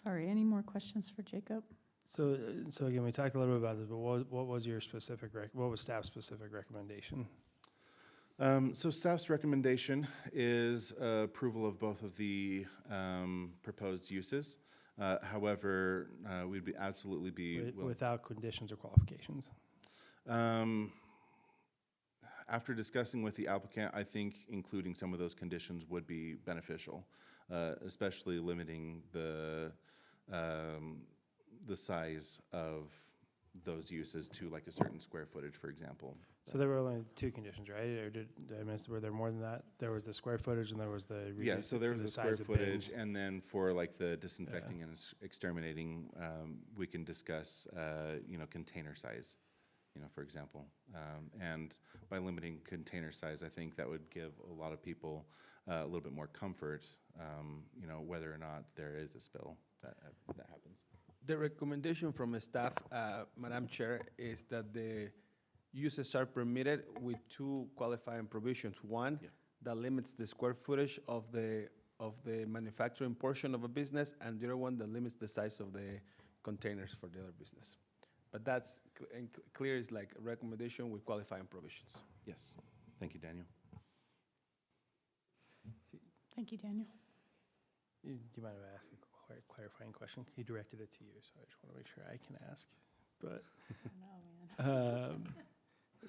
Sorry, any more questions for Jacob? So, so again, we talked a little bit about this, but what was your specific, what was staff's specific recommendation? So staff's recommendation is approval of both of the proposed uses. However, we'd be absolutely be willing. Without conditions or qualifications? After discussing with the applicant, I think including some of those conditions would be beneficial, especially limiting the size of those uses to like a certain square footage, for example. So there were only two conditions, right? Or did I miss, were there more than that? There was the square footage and there was the Yeah, reduce- so there was the the square size of footage, bins. and then for like the disinfecting and exterminating, we can discuss, container size, for example. And by limiting container size, I think that would give a lot of people a little bit more comfort, whether or not there is a spill that happens. The recommendation from staff, Madam Chair, is that the uses are permitted with two qualifying provisions. One, Yeah. that limits the square footage of the manufacturing portion of a business, and the other one that limits the size of the containers for the other business. But that's clear, is like a recommendation with qualifying provisions. Yes. Thank you, Daniel. Thank you, Daniel. Do you mind if I ask a clarifying question? He directed it to you, so I just want to make sure I can ask. But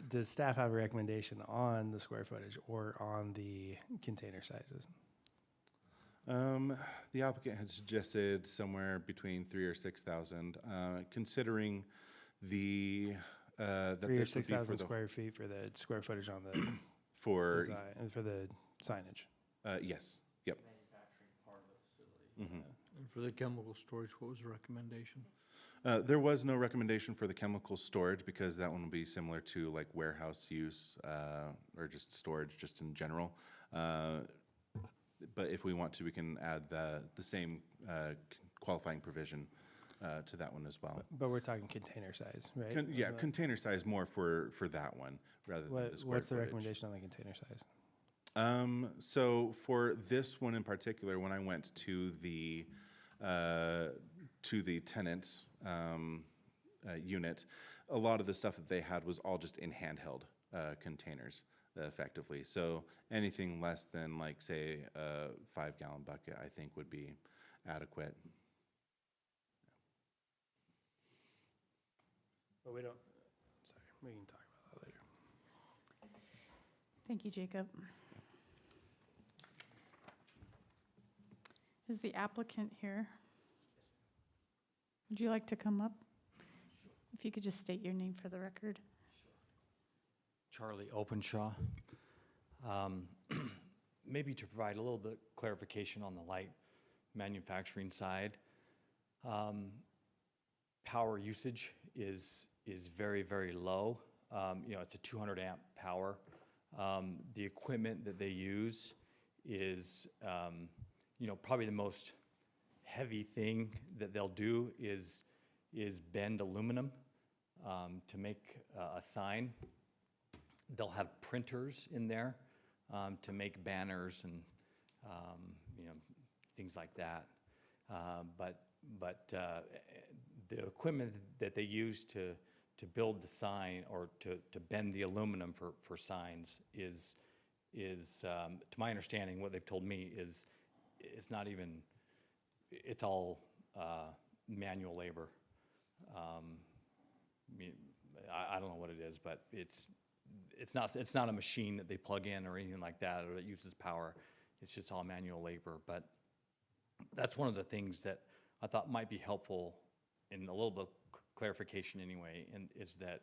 does staff have a recommendation on the square footage or on the container sizes? The applicant had suggested somewhere between 3,000 or 6,000, considering the that 3,000 or this would be 6,000 for the square feet for the square footage on the for design, and for the signage? yes, yep. Mhm. And for the chemical storage, what was the recommendation? There was no recommendation for the chemical storage because that one will be similar to like warehouse use or just storage just in general. But if we want to, we can add the same qualifying provision to that one as well. But we're talking container size, right? Yeah, Is that- container size more for that one rather than the square What's the footage. recommendation on the container size? So for this one in particular, when I went to the tenant unit, a lot of the stuff that they had was all just in handheld containers, effectively. So anything less than like say a 5-gallon bucket, I think would be adequate. But we don't, sorry, we can talk about that later. Thank you, Jacob. Is the applicant here? Would you like to come up? If you could just state your name for the record. Charlie Openshaw. Maybe to provide a little bit clarification on the light manufacturing side. Power usage is very, very low. It's a 200 amp power. The equipment that they use is, probably the most heavy thing that they'll do is bend aluminum to make a sign. They'll have printers in there to make banners and things like that. But the equipment that they use to build the sign or to bend the aluminum for signs is to my understanding, what they've told me is not even, it's all manual labor. I don't know what it is, but it's not a machine that they plug in or anything like that, or that uses power. It's just all manual labor. But that's one of the things that I thought might be helpful in a little bit of clarification anyway, and is that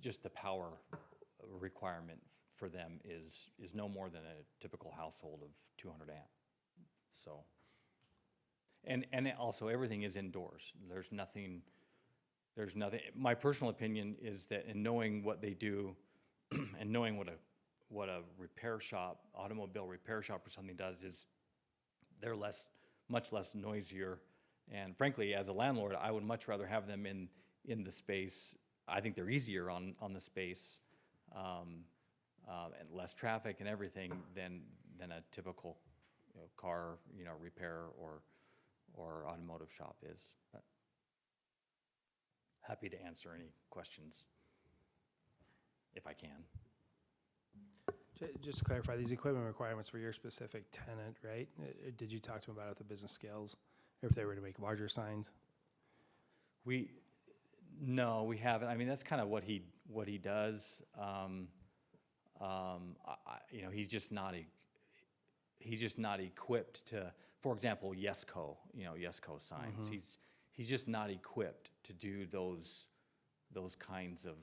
just the power requirement for them is no more than a typical household of 200 amp. So, and also everything is indoors. There's nothing. My personal opinion is that in knowing what they do, and knowing what a repair shop, automobile repair shop or something does, is they're much less noisier. And frankly, as a landlord, I would much rather have them in the space. I think they're easier on the space, and less traffic and everything than a typical car, repair or automotive shop is. But happy to answer any questions if I can. Just to clarify, these equipment requirements for your specific tenant, right? Did you talk to them about if the business scales, or if they were to make larger signs? No, we haven't. I mean, that's kind of what he does. He's just not equipped to, for example, Yesco signs. He's just not equipped to do those kinds of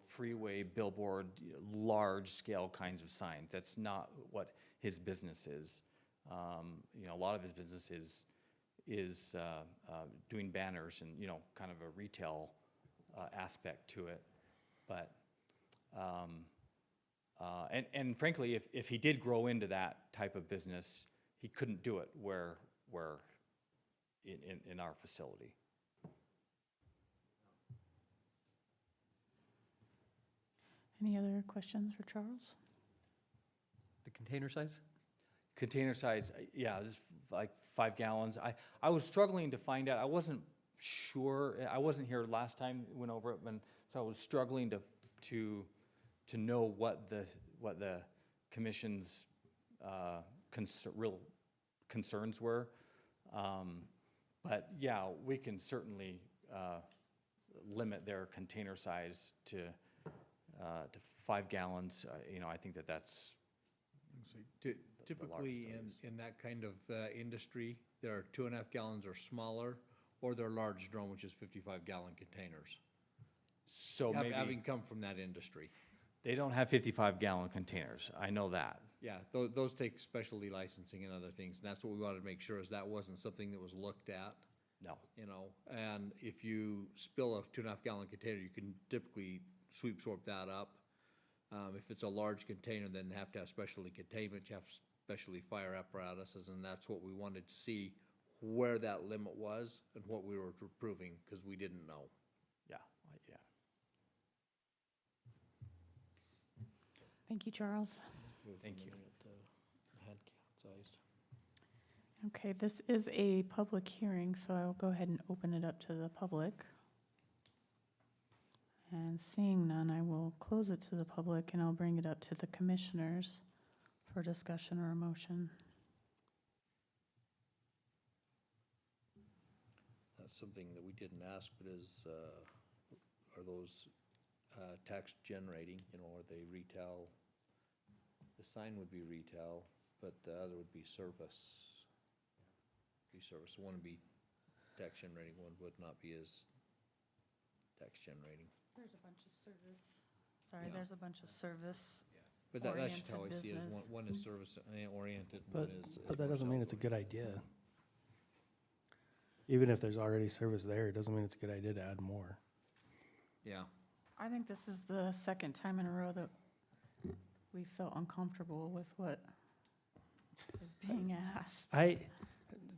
freeway billboard, large scale kinds of signs. That's not what his business is. A lot of his business is doing banners and, kind of a retail aspect to it. But, and frankly, if he did grow into that type of business, he couldn't do it where in our facility. Any other questions for Charles? The container size? Container size, yeah, this is like 5 gallons. I was struggling to find out. I wasn't sure. I wasn't here last time we went over it, so I was struggling to know what the commission's real concerns were. But yeah, we can certainly limit their container size to 5 gallons. I think that's Typically, in that kind of industry, there are 2.5 gallons or smaller, or they're large drum, which is 55-gallon containers. so maybe Having come from that industry. they don't have 55-gallon containers. I know that. Yeah, those take specialty licensing and other things, and that's what we wanted to make sure is that wasn't something that was looked at. No. And if you spill a 2.5-gallon container, you can typically sweep sort that up. If it's a large container, then they have to have specialty containment, you have specialty fire apparatuses, and that's what we wanted to see, where that limit was and what we were approving, because we didn't know. Yeah. Thank you, Charles. Thank you. Okay, this is a public hearing, so I will go ahead and open it up to the public. And seeing none, I will close it to the public and I'll bring it up to the commissioners for discussion or a motion. That's something that we didn't ask, but are those tax generating, are they retail? The sign would be retail, but the other would be service. One would be tax generating, one would not be as tax generating. There's a bunch of service. Sorry, Yeah. there's a bunch of service. But that's just how I Oriented see it, is business. one is service oriented, But, one is. but that doesn't mean it's a good idea. Even if there's already service there, it doesn't mean it's a good idea to add more. Yeah. I think this is the second time in a row that we felt uncomfortable with what is being asked.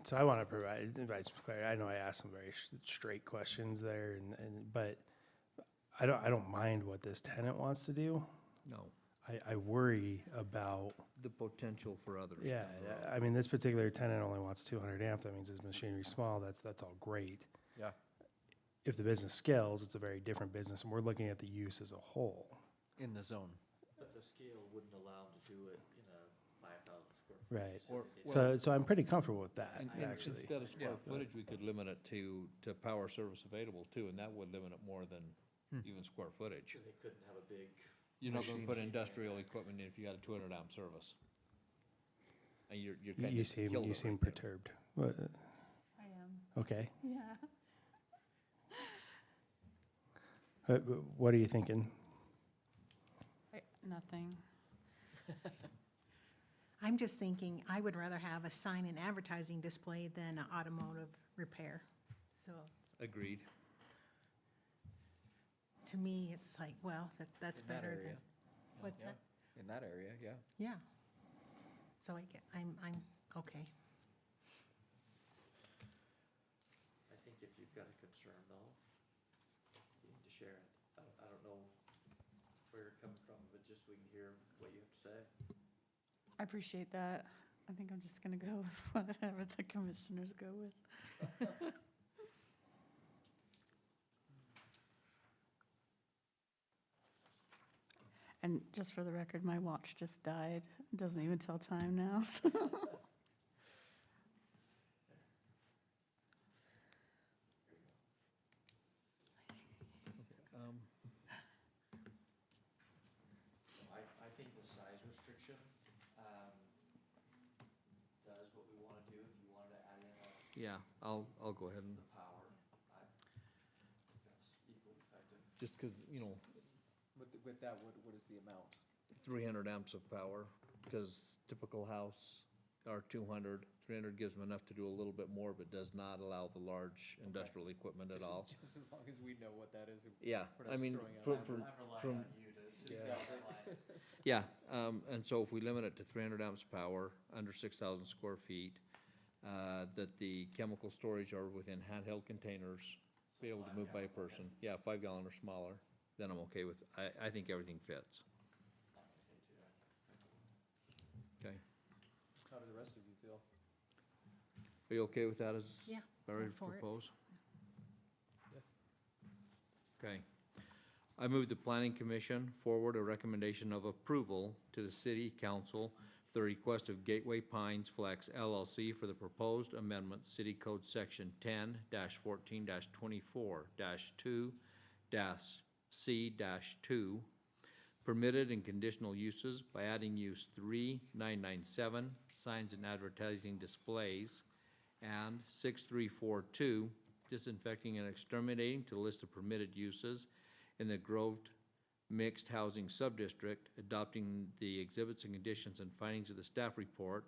So I want to provide some clarity. I know I asked some very straight questions there, but I don't mind what this tenant wants to do. No, I worry about, the potential for others. yeah, I mean, this particular tenant only wants 200 amp. That means his machinery's small. That's all great. Yeah. If the business scales, it's a very different business, and we're looking at the use as a whole. In the zone. But the scale wouldn't allow them to do it in a 5,000 square foot. Right. facility. So I'm pretty comfortable with that, And actually. instead of square Yeah. footage, we could limit it to power service available too, and that would limit it more than even square footage. Because they couldn't have a big. You're not gonna machine put like industrial that. equipment in if you got a 200 amp service. And you're kind of. You seem perturbed. What- I am, Okay. yeah. What are you thinking? Nothing. I'm just thinking, I would rather have a sign and advertising display than an automotive repair. So Agreed. to me, it's like, well, that's In that better area. than, what's Yeah. that? In that area, yeah. Yeah. So I'm okay. I think if you've got a concern though, you need to share it. I don't know where you're coming from, but just so we can hear what you have to say. I appreciate that. I think I'm just gonna go with whatever the commissioners go with. And just for the record, my watch just died. It doesn't even tell time now, so. I think the size restriction, does what we want to do. If you wanted to add in Yeah, I'll go ahead and, the power, I think that's equally effective. just because, With that, what is the amount? 300 amps of power, because typical house are 200. 300 gives them enough to do a little bit more, but does not allow the large industrial equipment at all. Just as long as we know what that is. Yeah, we're not I just mean, throwing out from, numbers. from, yeah, and so if we limit it to 300 amps power, under 6,000 square feet, that the chemical storage are within handheld containers, be able to move by a person. Yeah, 5 gallon or smaller, then I'm okay with, I think everything fits. Okay. How do the rest of you feel? Are you okay with that as Yeah, Barry go for it. proposed? Okay. I move the Planning Commission forward a recommendation of approval to the City Council for the request of Gateway Pines Flex LLC for the proposed amendment, City Code Section 10-14-24-2-C-2, permitted and conditional uses by adding use 3997, signs and advertising displays, and 6342, disinfecting and exterminating to the list of permitted uses in the Grove Mixed Housing Subdistrict, adopting the exhibits and conditions and findings of the staff report,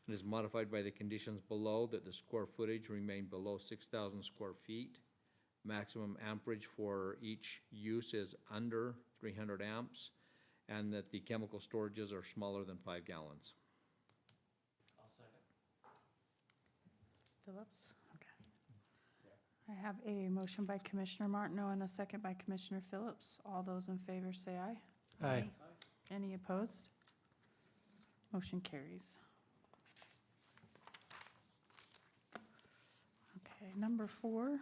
and is modified by the conditions below that the square footage remain below 6,000 square feet. Maximum amperage for each use is under 300 amps, and that the chemical storages are smaller than 5 gallons. I'll second. Phillips? Okay. I have a motion by Commissioner Martineau and a second by Commissioner Phillips. All those in favor say aye. Aye. Any opposed? Motion carries. Okay, number 4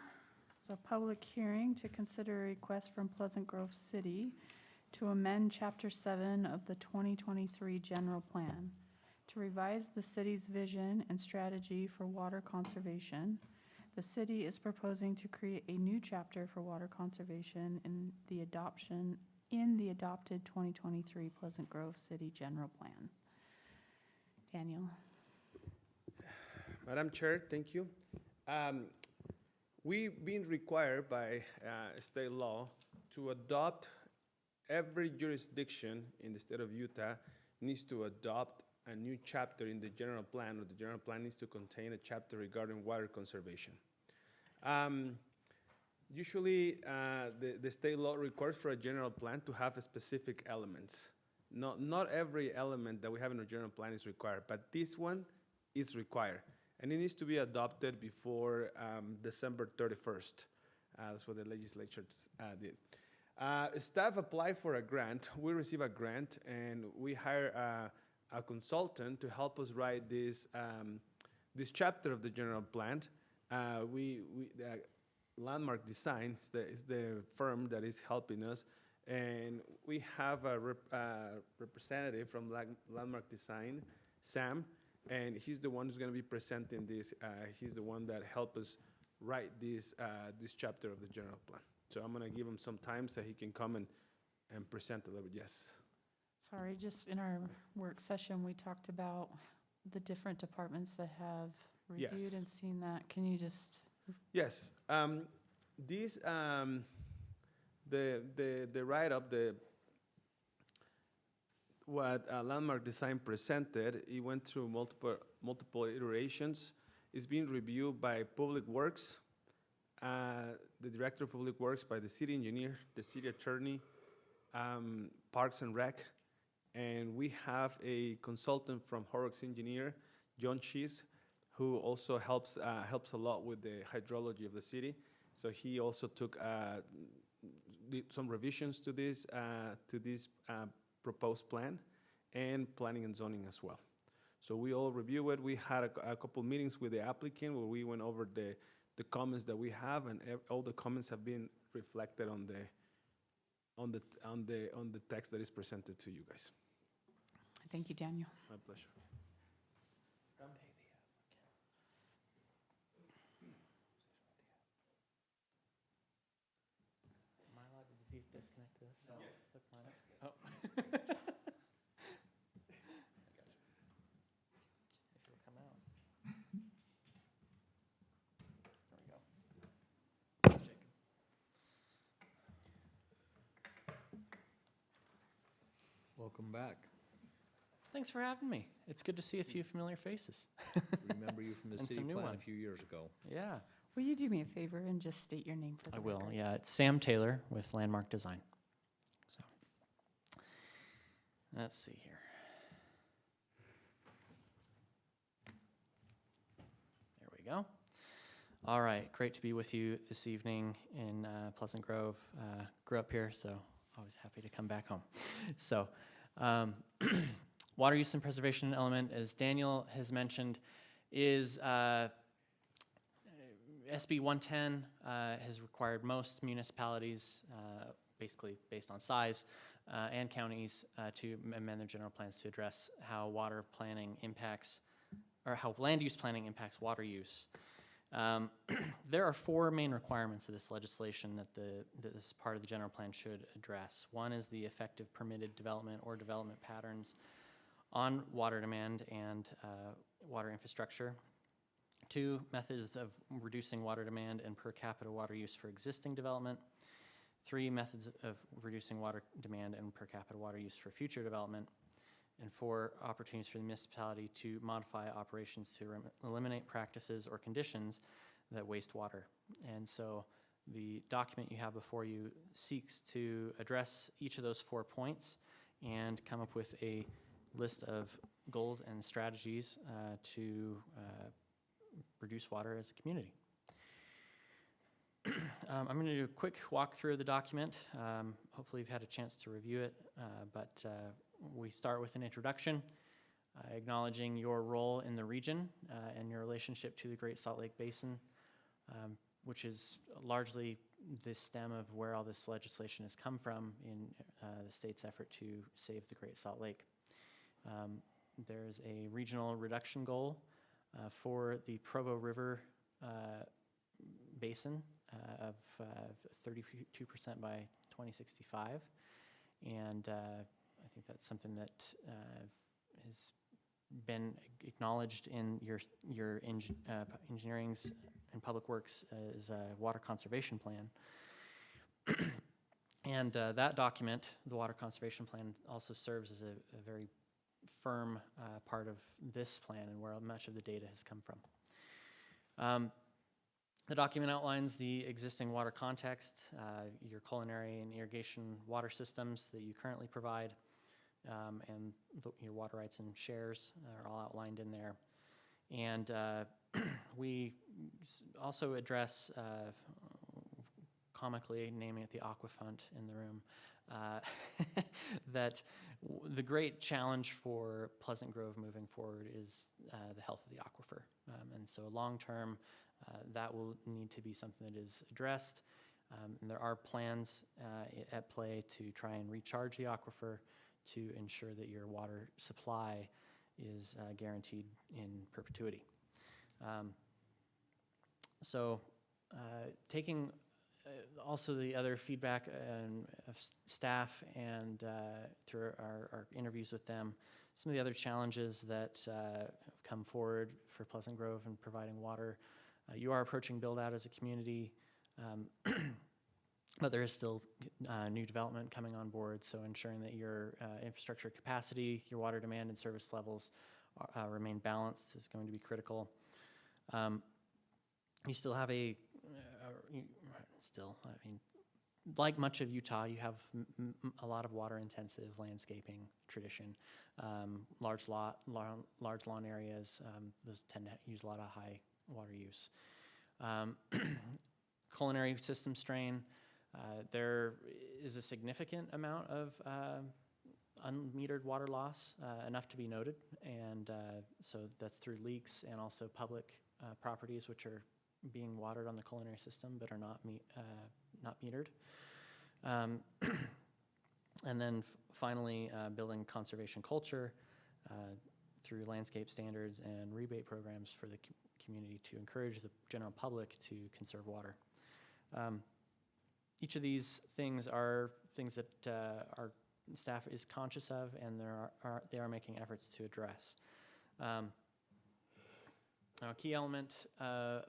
is a public hearing to consider a request from Pleasant Grove City to amend Chapter 7 of the 2023 General Plan to revise the city's vision and strategy for water conservation. The city is proposing to create a new chapter for water conservation in the adopted 2023 Pleasant Grove City General Plan. Daniel? Madam Chair, thank you. We've been required by state law to adopt, every jurisdiction in the state of Utah needs to adopt a new chapter in the general plan, or the general plan needs to contain a chapter regarding water conservation. Usually, the state law requires for a general plan to have specific elements. Not every element that we have in our general plan is required, but this one is required. And it needs to be adopted before December 31st. That's what the legislature did. Staff applied for a grant. We receive a grant, and we hire a consultant to help us write this chapter of the general plan. Landmark Design is the firm that is helping us, and we have a representative from Landmark Design, Sam, and he's the one who's going to be presenting this. He's the one that helped us write this chapter of the general plan. So I'm going to give him some time so he can come and present a little bit. Yes. Sorry, just in our work session, we talked about the different departments that have reviewed Yes. and seen that. Can you just? Yes. This the write-up, what Landmark Design presented, it went through multiple iterations. It's being reviewed by Public Works, the Director of Public Works, by the city engineer, the city attorney, Parks and Rec, and we have a consultant from Horrocks Engineer, John Cheese, who also helps a lot with the hydrology of the city. So he also took did some revisions to this proposed plan, and planning and zoning as well. So we all review it. We had a couple meetings with the applicant where we went over the comments that we have, and all the comments have been reflected on the text that is presented to you guys. Thank you, Daniel. My pleasure. Am I allowed to disconnect this? Yes. Oh. If you'll come out. There we go. Welcome back. Thanks for having me. It's good to see a few familiar faces. Remember you from the And city some new plan a ones. few years ago. Yeah, Will you do me a favor and just state your name for the I will. record? Yeah, it's Sam Taylor with Landmark Design. So, let's see here. There we go. All right, great to be with you this evening in Pleasant Grove. Grew up here, so always happy to come back home. So, water use and preservation element, as Daniel has mentioned, is SB 110 has required most municipalities, basically based on size, and counties to amend their general plans to address how water planning impacts, or how land use planning impacts water use. There are four main requirements of this legislation that this part of the general plan should address. One is the effective permitted development or development patterns on water demand and water infrastructure. Two, methods of reducing water demand and per capita water use for existing development. Three, methods of reducing water demand and per capita water use for future development. And four, opportunities for the municipality to modify operations to eliminate practices or conditions that waste water. And so the document you have before you seeks to address each of those 4 points and come up with a list of goals and strategies to reduce water as a community. I'm going to do a quick walkthrough of the document. Hopefully you've had a chance to review it, but we start with an introduction, acknowledging your role in the region and your relationship to the Great Salt Lake Basin, which is largely the stem of where all this legislation has come from in the state's effort to save the Great Salt Lake. There's a regional reduction goal for the Provo River Basin of 32% by 2065. And I think that's something that has been acknowledged in your engineering's and public works as a water conservation plan. And that document, the water conservation plan, also serves as a very firm part of this plan and where much of the data has come from. The document outlines the existing water context, your culinary and irrigation water systems that you currently provide, and your water rights and shares are all outlined in there. And we also address, comically naming it the aquafont in the room, that the great challenge for Pleasant Grove moving forward is the health of the aquifer. And so long-term, that will need to be something that is addressed. And there are plans at play to try and recharge the aquifer to ensure that your water supply is guaranteed in perpetuity. Taking also the other feedback of staff and through our interviews with them, some of the other challenges that have come forward for Pleasant Grove in providing water. You are approaching build-out as a community, but there is still new development coming on board, so ensuring that your infrastructure capacity, your water demand and service levels remain balanced is going to be critical. You still have like much of Utah, you have a lot of water-intensive landscaping tradition. Large lawn areas, those tend to use a lot of high water use. Culinary system strain, there is a significant amount of unmetered water loss, enough to be noted. And so that's through leaks and also public properties which are being watered on the culinary system but are not metered. And then finally, building conservation culture through landscape standards and rebate programs for the community to encourage the general public to conserve water. Each of these things are things that our staff is conscious of, and they are making efforts to address. Now, a key element of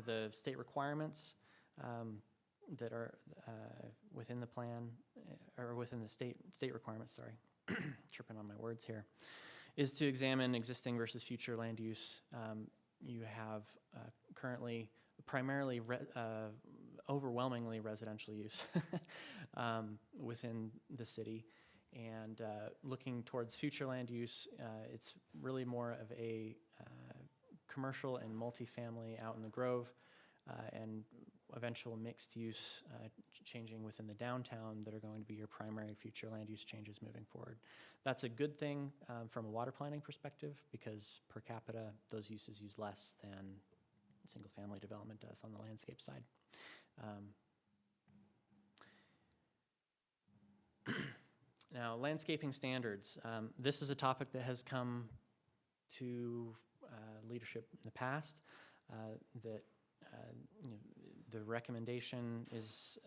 the state requirements that are within the plan, or within the state requirements, sorry, tripping on my words here, is to examine existing versus future land use. You have currently primarily overwhelmingly residential use within the city. And looking towards future land use, it's really more of a commercial and multifamily out in the Grove, and eventual mixed use changing within the downtown that are going to be your primary future land use changes moving forward. That's a good thing from a water planning perspective, because per capita those uses use less than single family development does on the landscape side. Now, landscaping standards. This is a topic that has come to leadership in the past. The recommendation is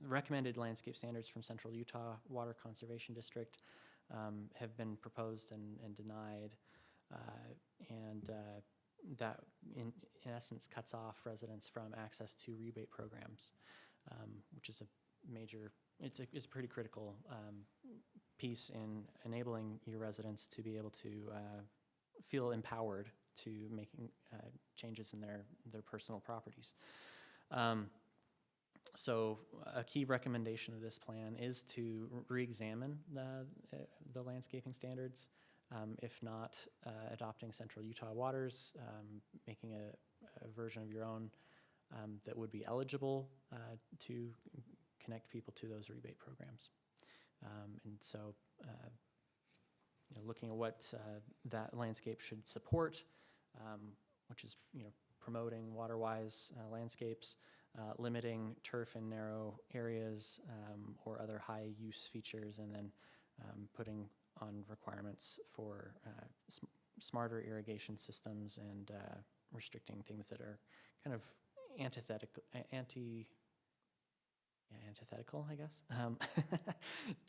recommended landscape standards from Central Utah Water Conservation District have been proposed and denied, and that in essence cuts off residents from access to rebate programs, which is a major, it's a pretty critical piece in enabling your residents to be able to feel empowered to making changes in their personal properties. So a key recommendation of this plan is to re-examine the landscaping standards, if not adopting Central Utah Waters, making a version of your own that would be eligible to connect people to those rebate programs. And so looking at what that landscape should support, which is promoting water-wise landscapes, limiting turf in narrow areas or other high-use features, and then putting on requirements for smarter irrigation systems and restricting things that are kind of antithetical, I guess,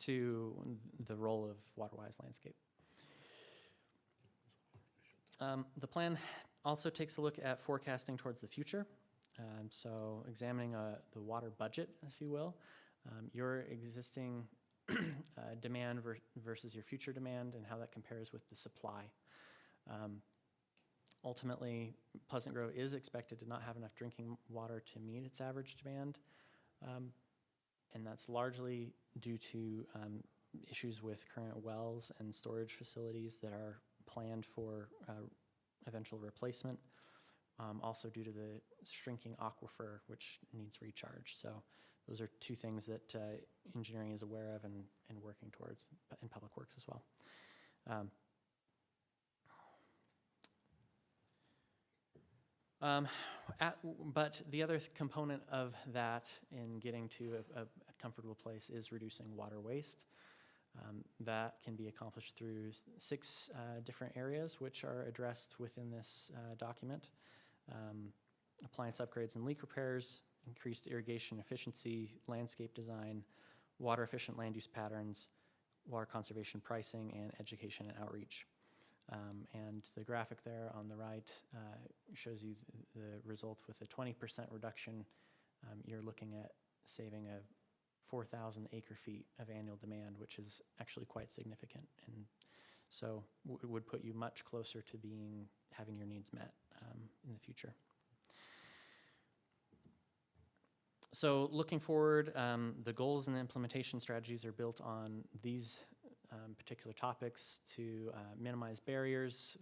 to the role of water-wise landscape. The plan also takes a look at forecasting towards the future. So examining the water budget, if you will, your existing demand versus your future demand, and how that compares with the supply. Ultimately, Pleasant Grove is expected to not have enough drinking water to meet its average demand, and that's largely due to issues with current wells and storage facilities that are planned for eventual replacement. Also due to the shrinking aquifer, which needs recharge. So those are two things that engineering is aware of and working towards in Public Works as well. But the other component of that in getting to a comfortable place is reducing water waste. That can be accomplished through 6 different areas, which are addressed within this document. Appliance upgrades and leak repairs, increased irrigation efficiency, landscape design, water efficient land use patterns, water conservation pricing, and education and outreach. And the graphic there on the right shows you the results with a 20% reduction. You're looking at saving a 4,000 acre feet of annual demand, which is actually quite significant. And so it would put you much closer to having your needs met in the future. So looking forward, the goals and the implementation strategies are built on these particular topics to minimize barriers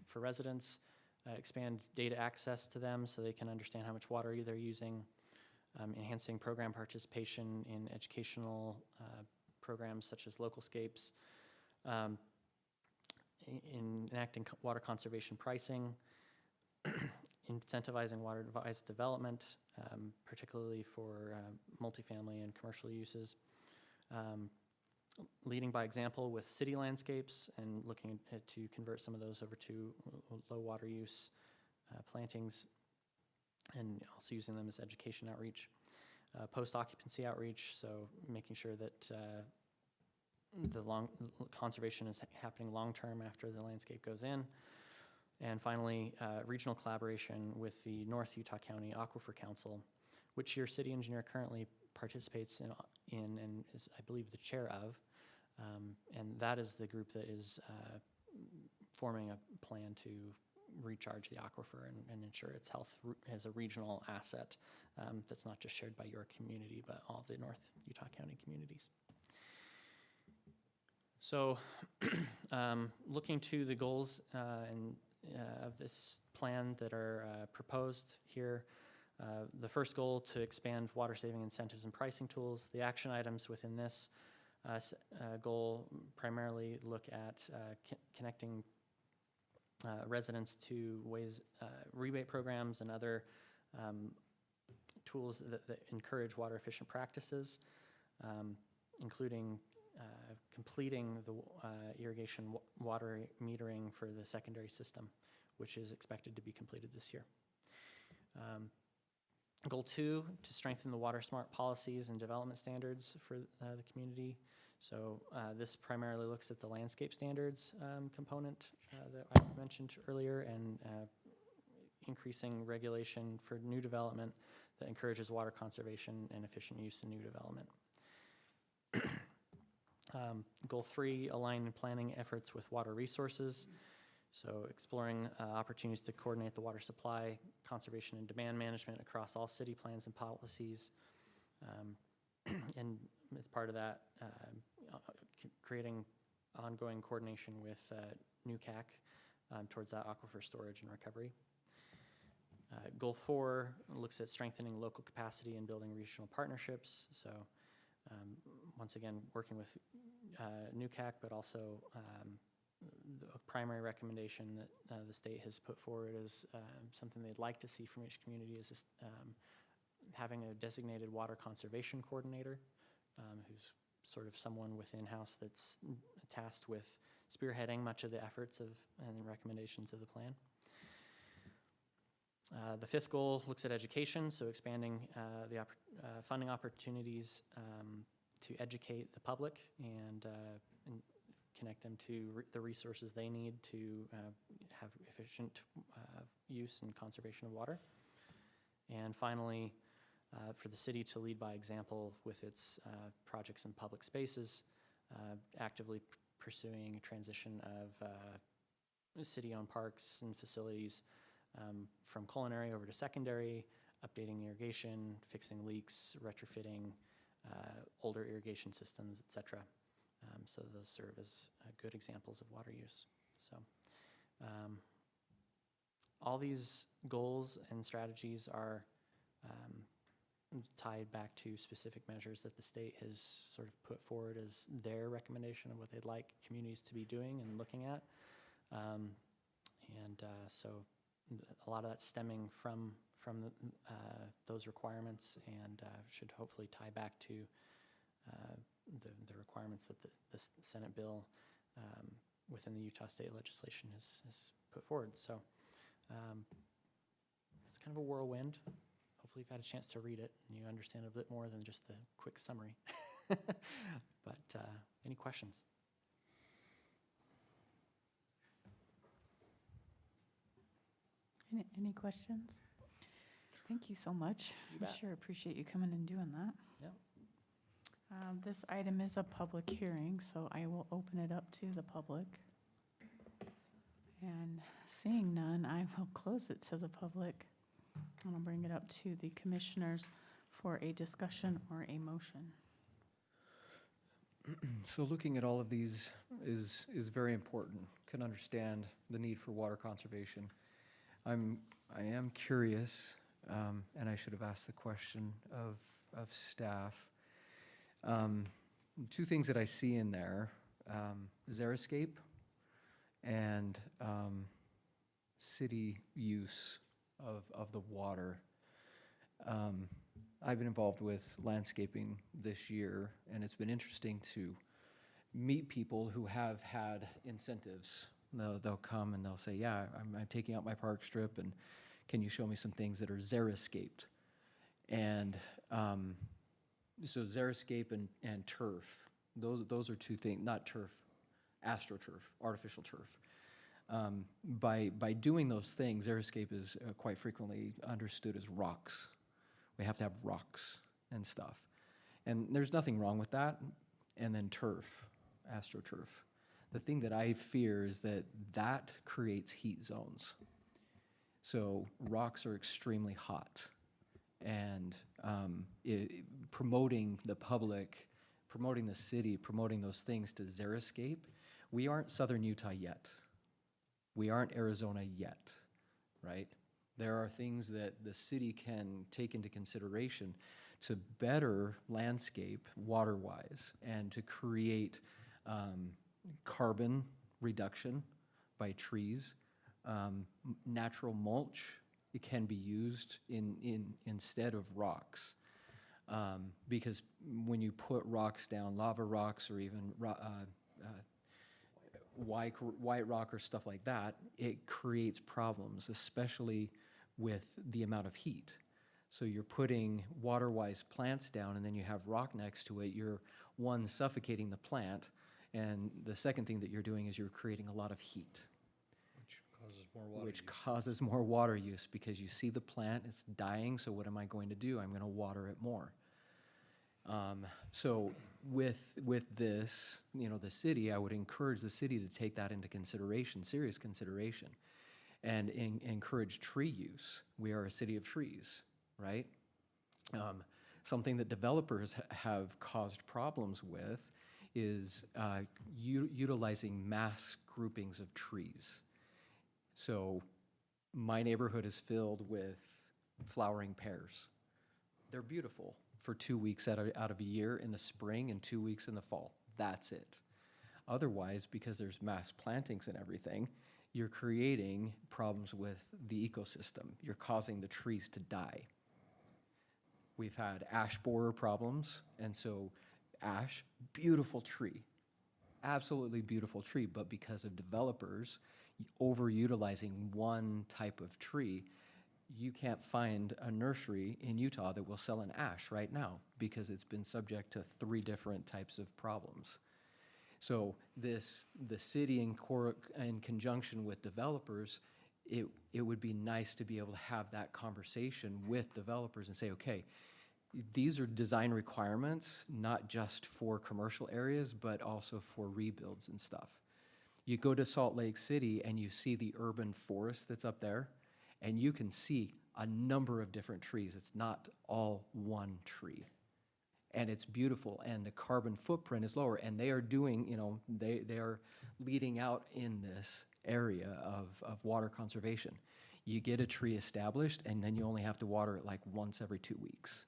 for residents, expand data access to them so they can understand how much water they're using, enhancing program participation in educational programs such as Localscapes, in enacting water conservation pricing, incentivizing water device development, particularly for multifamily and commercial uses, leading by example with city landscapes and looking to convert some of those over to low water use plantings, and also using them as education outreach. Post-occupancy outreach, so making sure that conservation is happening long-term after the landscape goes in. And finally, regional collaboration with the North Utah County Aquifer Council, which your city engineer currently participates in and is, I believe, the chair of. And that is the group that is forming a plan to recharge the aquifer and ensure its health as a regional asset that's not just shared by your community, but all of the North Utah County communities. So looking to the goals of this plan that are proposed here, the first goal to expand water saving incentives and pricing tools. The action items within this goal primarily look at connecting residents to rebate programs and other tools that encourage water efficient practices, including completing the irrigation water metering for the secondary system, which is expected to be completed this year. Goal 2, to strengthen the water smart policies and development standards for the community. So this primarily looks at the landscape standards component that I mentioned earlier, and increasing regulation for new development that encourages water conservation and efficient use in new development. Goal 3, align planning efforts with water resources. So exploring opportunities to coordinate the water supply, conservation, and demand management across all city plans and policies. And as part of that, creating ongoing coordination with NUCAC towards that aquifer storage and recovery. Goal 4 looks at strengthening local capacity and building regional partnerships. So once again, working with NUCAC, but also the primary recommendation that the state has put forward is something they'd like to see from each community is this, having a designated water conservation coordinator who's sort of someone within house that's tasked with spearheading much of the efforts of and recommendations of the plan. The 5th goal looks at education, so expanding the funding opportunities to educate the public and connect them to the resources they need to have efficient use and conservation of water. And finally, for the city to lead by example with its projects in public spaces, actively pursuing a transition of city-owned parks and facilities from culinary over to secondary, updating irrigation, fixing leaks, retrofitting older irrigation systems, etc. So those serve as good examples of water use. So all these goals and strategies are tied back to specific measures that the state has sort of put forward as their recommendation of what they'd like communities to be doing and looking at. So a lot of that's stemming from those requirements and should hopefully tie back to the requirements that the Senate bill within the Utah state legislation has put forward. So it's kind of a whirlwind. Hopefully you've had a chance to read it and you understand a bit more than just the quick summary. But any questions? Any questions? Thank you so much. You I bet. sure appreciate you coming and doing that. Yep. This item is a public hearing, so I will open it up to the public. And seeing none, I will close it to the public. And I'll bring it up to the commissioners for a discussion or a motion. So looking at all of these is very important. Can understand the need for water conservation. I am curious, and I should have asked the question of staff. two things that I see in there, Xeriscape and city use of the water. I've been involved with landscaping this year, and it's been interesting to meet people who have had incentives. They'll come and they'll say, yeah, I'm taking out my park strip, and can you show me some things that are xeriscaped? And so xeriscape and turf, those are two things, not turf, astroturf, artificial turf. By doing those things, xeriscape is quite frequently understood as rocks. We have to have rocks and stuff. And there's nothing wrong with that. And then turf, astroturf. The thing that I fear is that creates heat zones. So rocks are extremely hot. And promoting the public, promoting the city, promoting those things to xeriscape, we aren't Southern Utah yet. We aren't Arizona yet, right? There are things that the city can take into consideration to better landscape water-wise and to create carbon reduction by trees. Natural mulch, it can be used instead of rocks. Because when you put rocks down, lava rocks or even white rock or stuff like that, it creates problems, especially with the amount of heat. So you're putting water-wise plants down and then you have rock next to it. You're, one, suffocating the plant, and the second thing that you're doing is you're creating a lot of heat. Which causes more water use because you see the plant, it's dying, so what am I going to do? I'm going to water it more. So with this, the city, I would encourage the city to take that into consideration, serious consideration, and encourage tree use. We are a city of trees, right? Something that developers have caused problems with is utilizing mass groupings of trees. So my neighborhood is filled with flowering pears. They're beautiful for 2 weeks out of a year in the spring and 2 weeks in the fall. That's it. Otherwise, because there's mass plantings and everything, you're creating problems with the ecosystem. You're causing the trees to die. We've had ash borer problems, and so ash, beautiful tree, absolutely beautiful tree, but because of developers overutilizing one type of tree, you can't find a nursery in Utah that will sell an ash right now because it's been subject to 3 different types of problems. So the city in conjunction with developers, it would be nice to be able to have that conversation with developers and say, okay, these are design requirements, not just for commercial areas, but also for rebuilds and stuff. You go to Salt Lake City and you see the urban forest that's up there, and you can see a number of different trees. It's not all one tree. And it's beautiful, and the carbon footprint is lower, and they are doing, they are leading out in this area of water conservation. You get a tree established, and then you only have to water it like once every 2 weeks.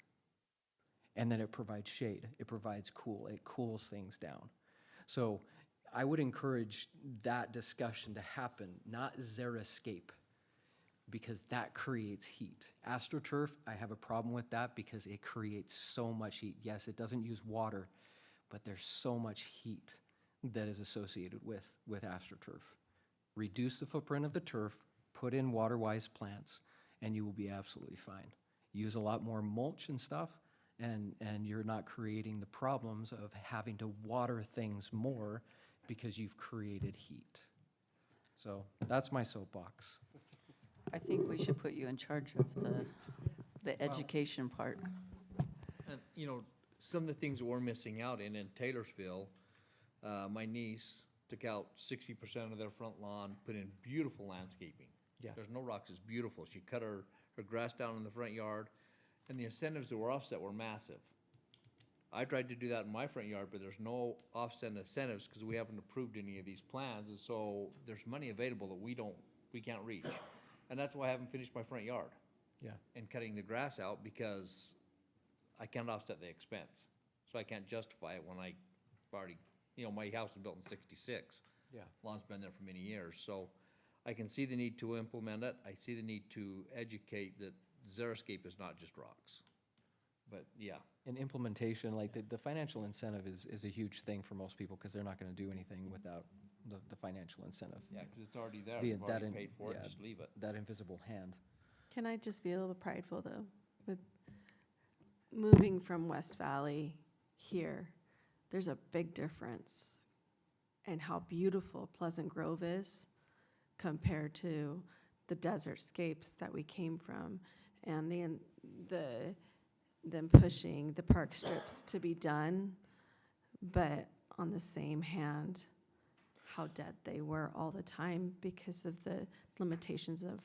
And then it provides shade, it provides it cools things down. So I would encourage that discussion to happen, not xeriscape, because that creates heat. AstroTurf, I have a problem with that because it creates so much heat. Yes, it doesn't use water, but there's so much heat that is associated with AstroTurf. Reduce the footprint of the turf, put in water-wise plants, and you will be absolutely fine. Use a lot more mulch and stuff, and you're not creating the problems of having to water things more because you've created heat. So that's my soapbox. I think we should put you in charge of the education part. And, some of the things that we're missing out in Taylorsville, my niece took out 60% of their front lawn, put in beautiful landscaping. Yeah. There's no rocks, it's beautiful. She cut her grass down in the front yard, and the incentives that were offset were massive. I tried to do that in my front yard, but there's no offset incentives because we haven't approved any of these plans, and so there's money available that we can't reach. And that's why I haven't finished my front yard. Yeah. And cutting the grass out because I can't offset the expense. So I can't justify it when I already, you know, my house was built in 66. Yeah. Lawn's been there for many years, so I can see the need to implement it. I see the need to educate that Xeriscape is not just rocks. But, yeah, In implementation, like the financial incentive is a huge thing for most people because they're not going to do anything without the financial incentive. yeah, because it's already there. The- You've that already in- paid for it, yeah. just leave it. That invisible hand. Can I just be a little prideful, though, with moving from West Valley here? There's a big difference in how beautiful Pleasant Grove is compared to the desert scapes that we came from, and them pushing the park strips to be done, but on the same hand, how dead they were all the time because of the limitations of.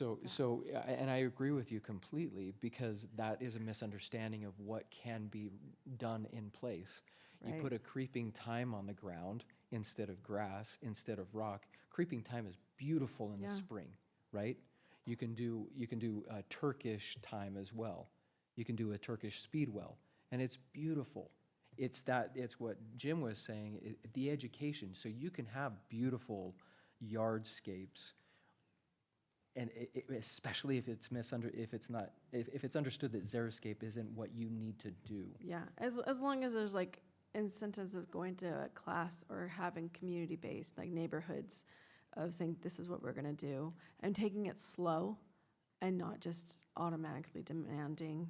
And I agree with you completely because that is a misunderstanding of what can be done in place. You Right. put a creeping thyme on the ground instead of grass, instead of rock. Creeping thyme is beautiful in the Yeah. spring, right? You can do a Turkish thyme as well. You can do a Turkish speedwell, and it's beautiful. It's what Jim was saying, the education. So you can have beautiful yardscapes, and especially if it's understood that Xeriscape isn't what you need to do. Yeah, as long as there's like incentives of going to a class or having community-based, like neighborhoods, of saying, this is what we're gonna do, and taking it slow and not just automatically demanding.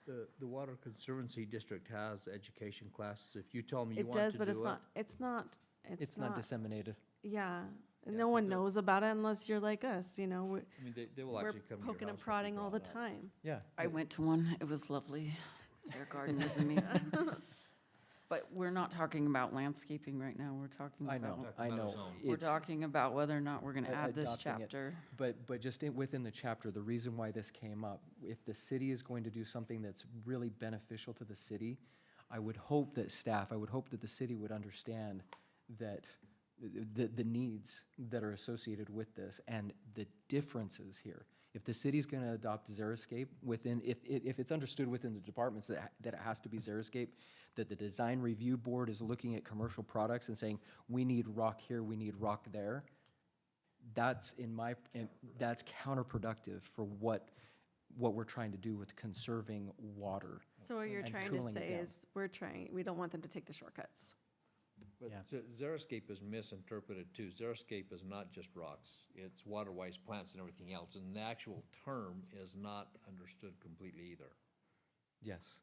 The Water Conservancy District has education classes. If you tell me you It want to does, do but it. it's not. It's not disseminated. Yeah, Yeah, no one but the- knows about it unless you're like us, you know, I mean, they will we're actually come to your poking and house if you prodding all brought the it up. time. Yeah. I went to one, it was lovely. Their garden is amazing. But we're not talking about landscaping right now, we're talking I know, about, I Talking about know. a zone. we're It's- talking about whether or not we're gonna add this adopting it. chapter. But just within the chapter, the reason why this came up, if the city is going to do something that's really beneficial to the city, I would hope that the city would understand that the needs that are associated with this and the differences here. If the city's going to adopt Xeriscape if it's understood within the departments that it has to be Xeriscape, that the design review board is looking at commercial products and saying, we need rock here, we need rock there, that's that's counterproductive for what we're trying to do with conserving water. So what you're And trying to cooling it say down. is, we don't want them to take the shortcuts. But Yeah. Xeriscape is misinterpreted too. Xeriscape is not just rocks. It's water-wise plants and everything else. And the actual term is not understood completely either. Yes.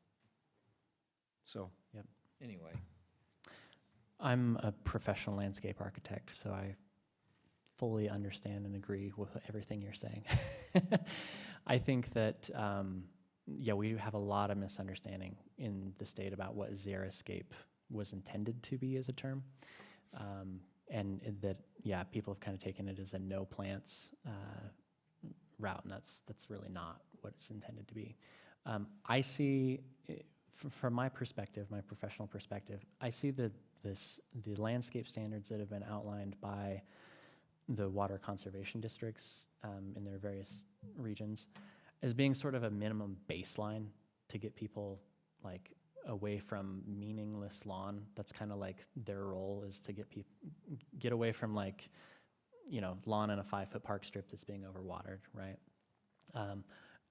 So, Anyway, I'm a professional landscape architect, so I fully understand and agree with everything you're saying. I think that, we have a lot of misunderstanding in the state about what Xeriscape was intended to be as a term. And that, people have kind of taken it as a no plants route, and that's really not what it's intended to be. I see, from my perspective, my professional perspective, I see the landscape standards that have been outlined by the water conservation districts in their various regions as being sort of a minimum baseline to get people like away from meaningless lawn. That's kind of like their role, is to get away from like, lawn in a 5-foot park strip that's being overwatered, right?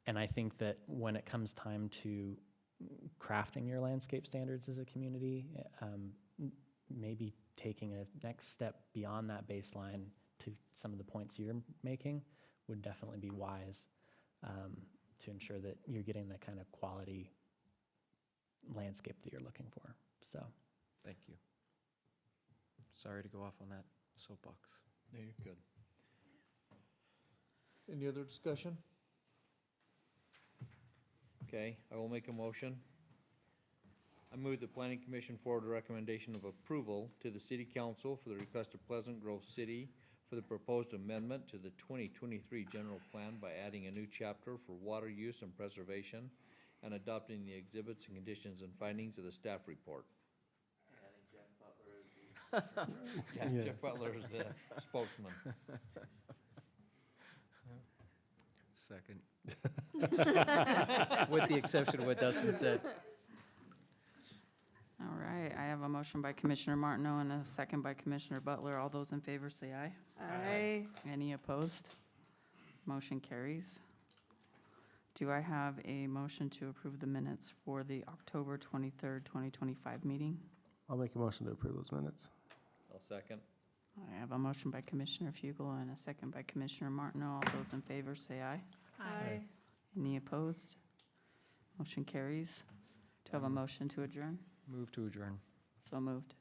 And I think that when it comes time to crafting your landscape standards as a community, maybe taking a next step beyond that baseline to some of the points you're making would definitely be wise, to ensure that you're getting the kind of quality landscape that you're looking for. So, thank you. Sorry to go off on that soapbox. no, you're good. Any other discussion? Okay, I will make a motion. I move the Planning Commission forward a recommendation of approval to the City Council for the request of Pleasant Grove City for the proposed amendment to the 2023 General Plan by adding a new chapter for water use and preservation and adopting the exhibits and conditions and findings of the staff report. Yeah, Yeah. Jeff Butler is the spokesman. Second. With the exception of what Dustin said. All right, I have a motion by Commissioner Martineau and a second by Commissioner Butler. All those in favor say aye. Aye. Any opposed? Motion carries. Do I have a motion to approve the minutes for the October 23rd, 2025 meeting? I'll make a motion to approve those minutes. I'll second. I have a motion by Commissioner Fugel and a second by Commissioner Martineau. All those in favor say aye. Aye. Any opposed? Motion carries. Do I have a motion to adjourn? Move to adjourn. So moved.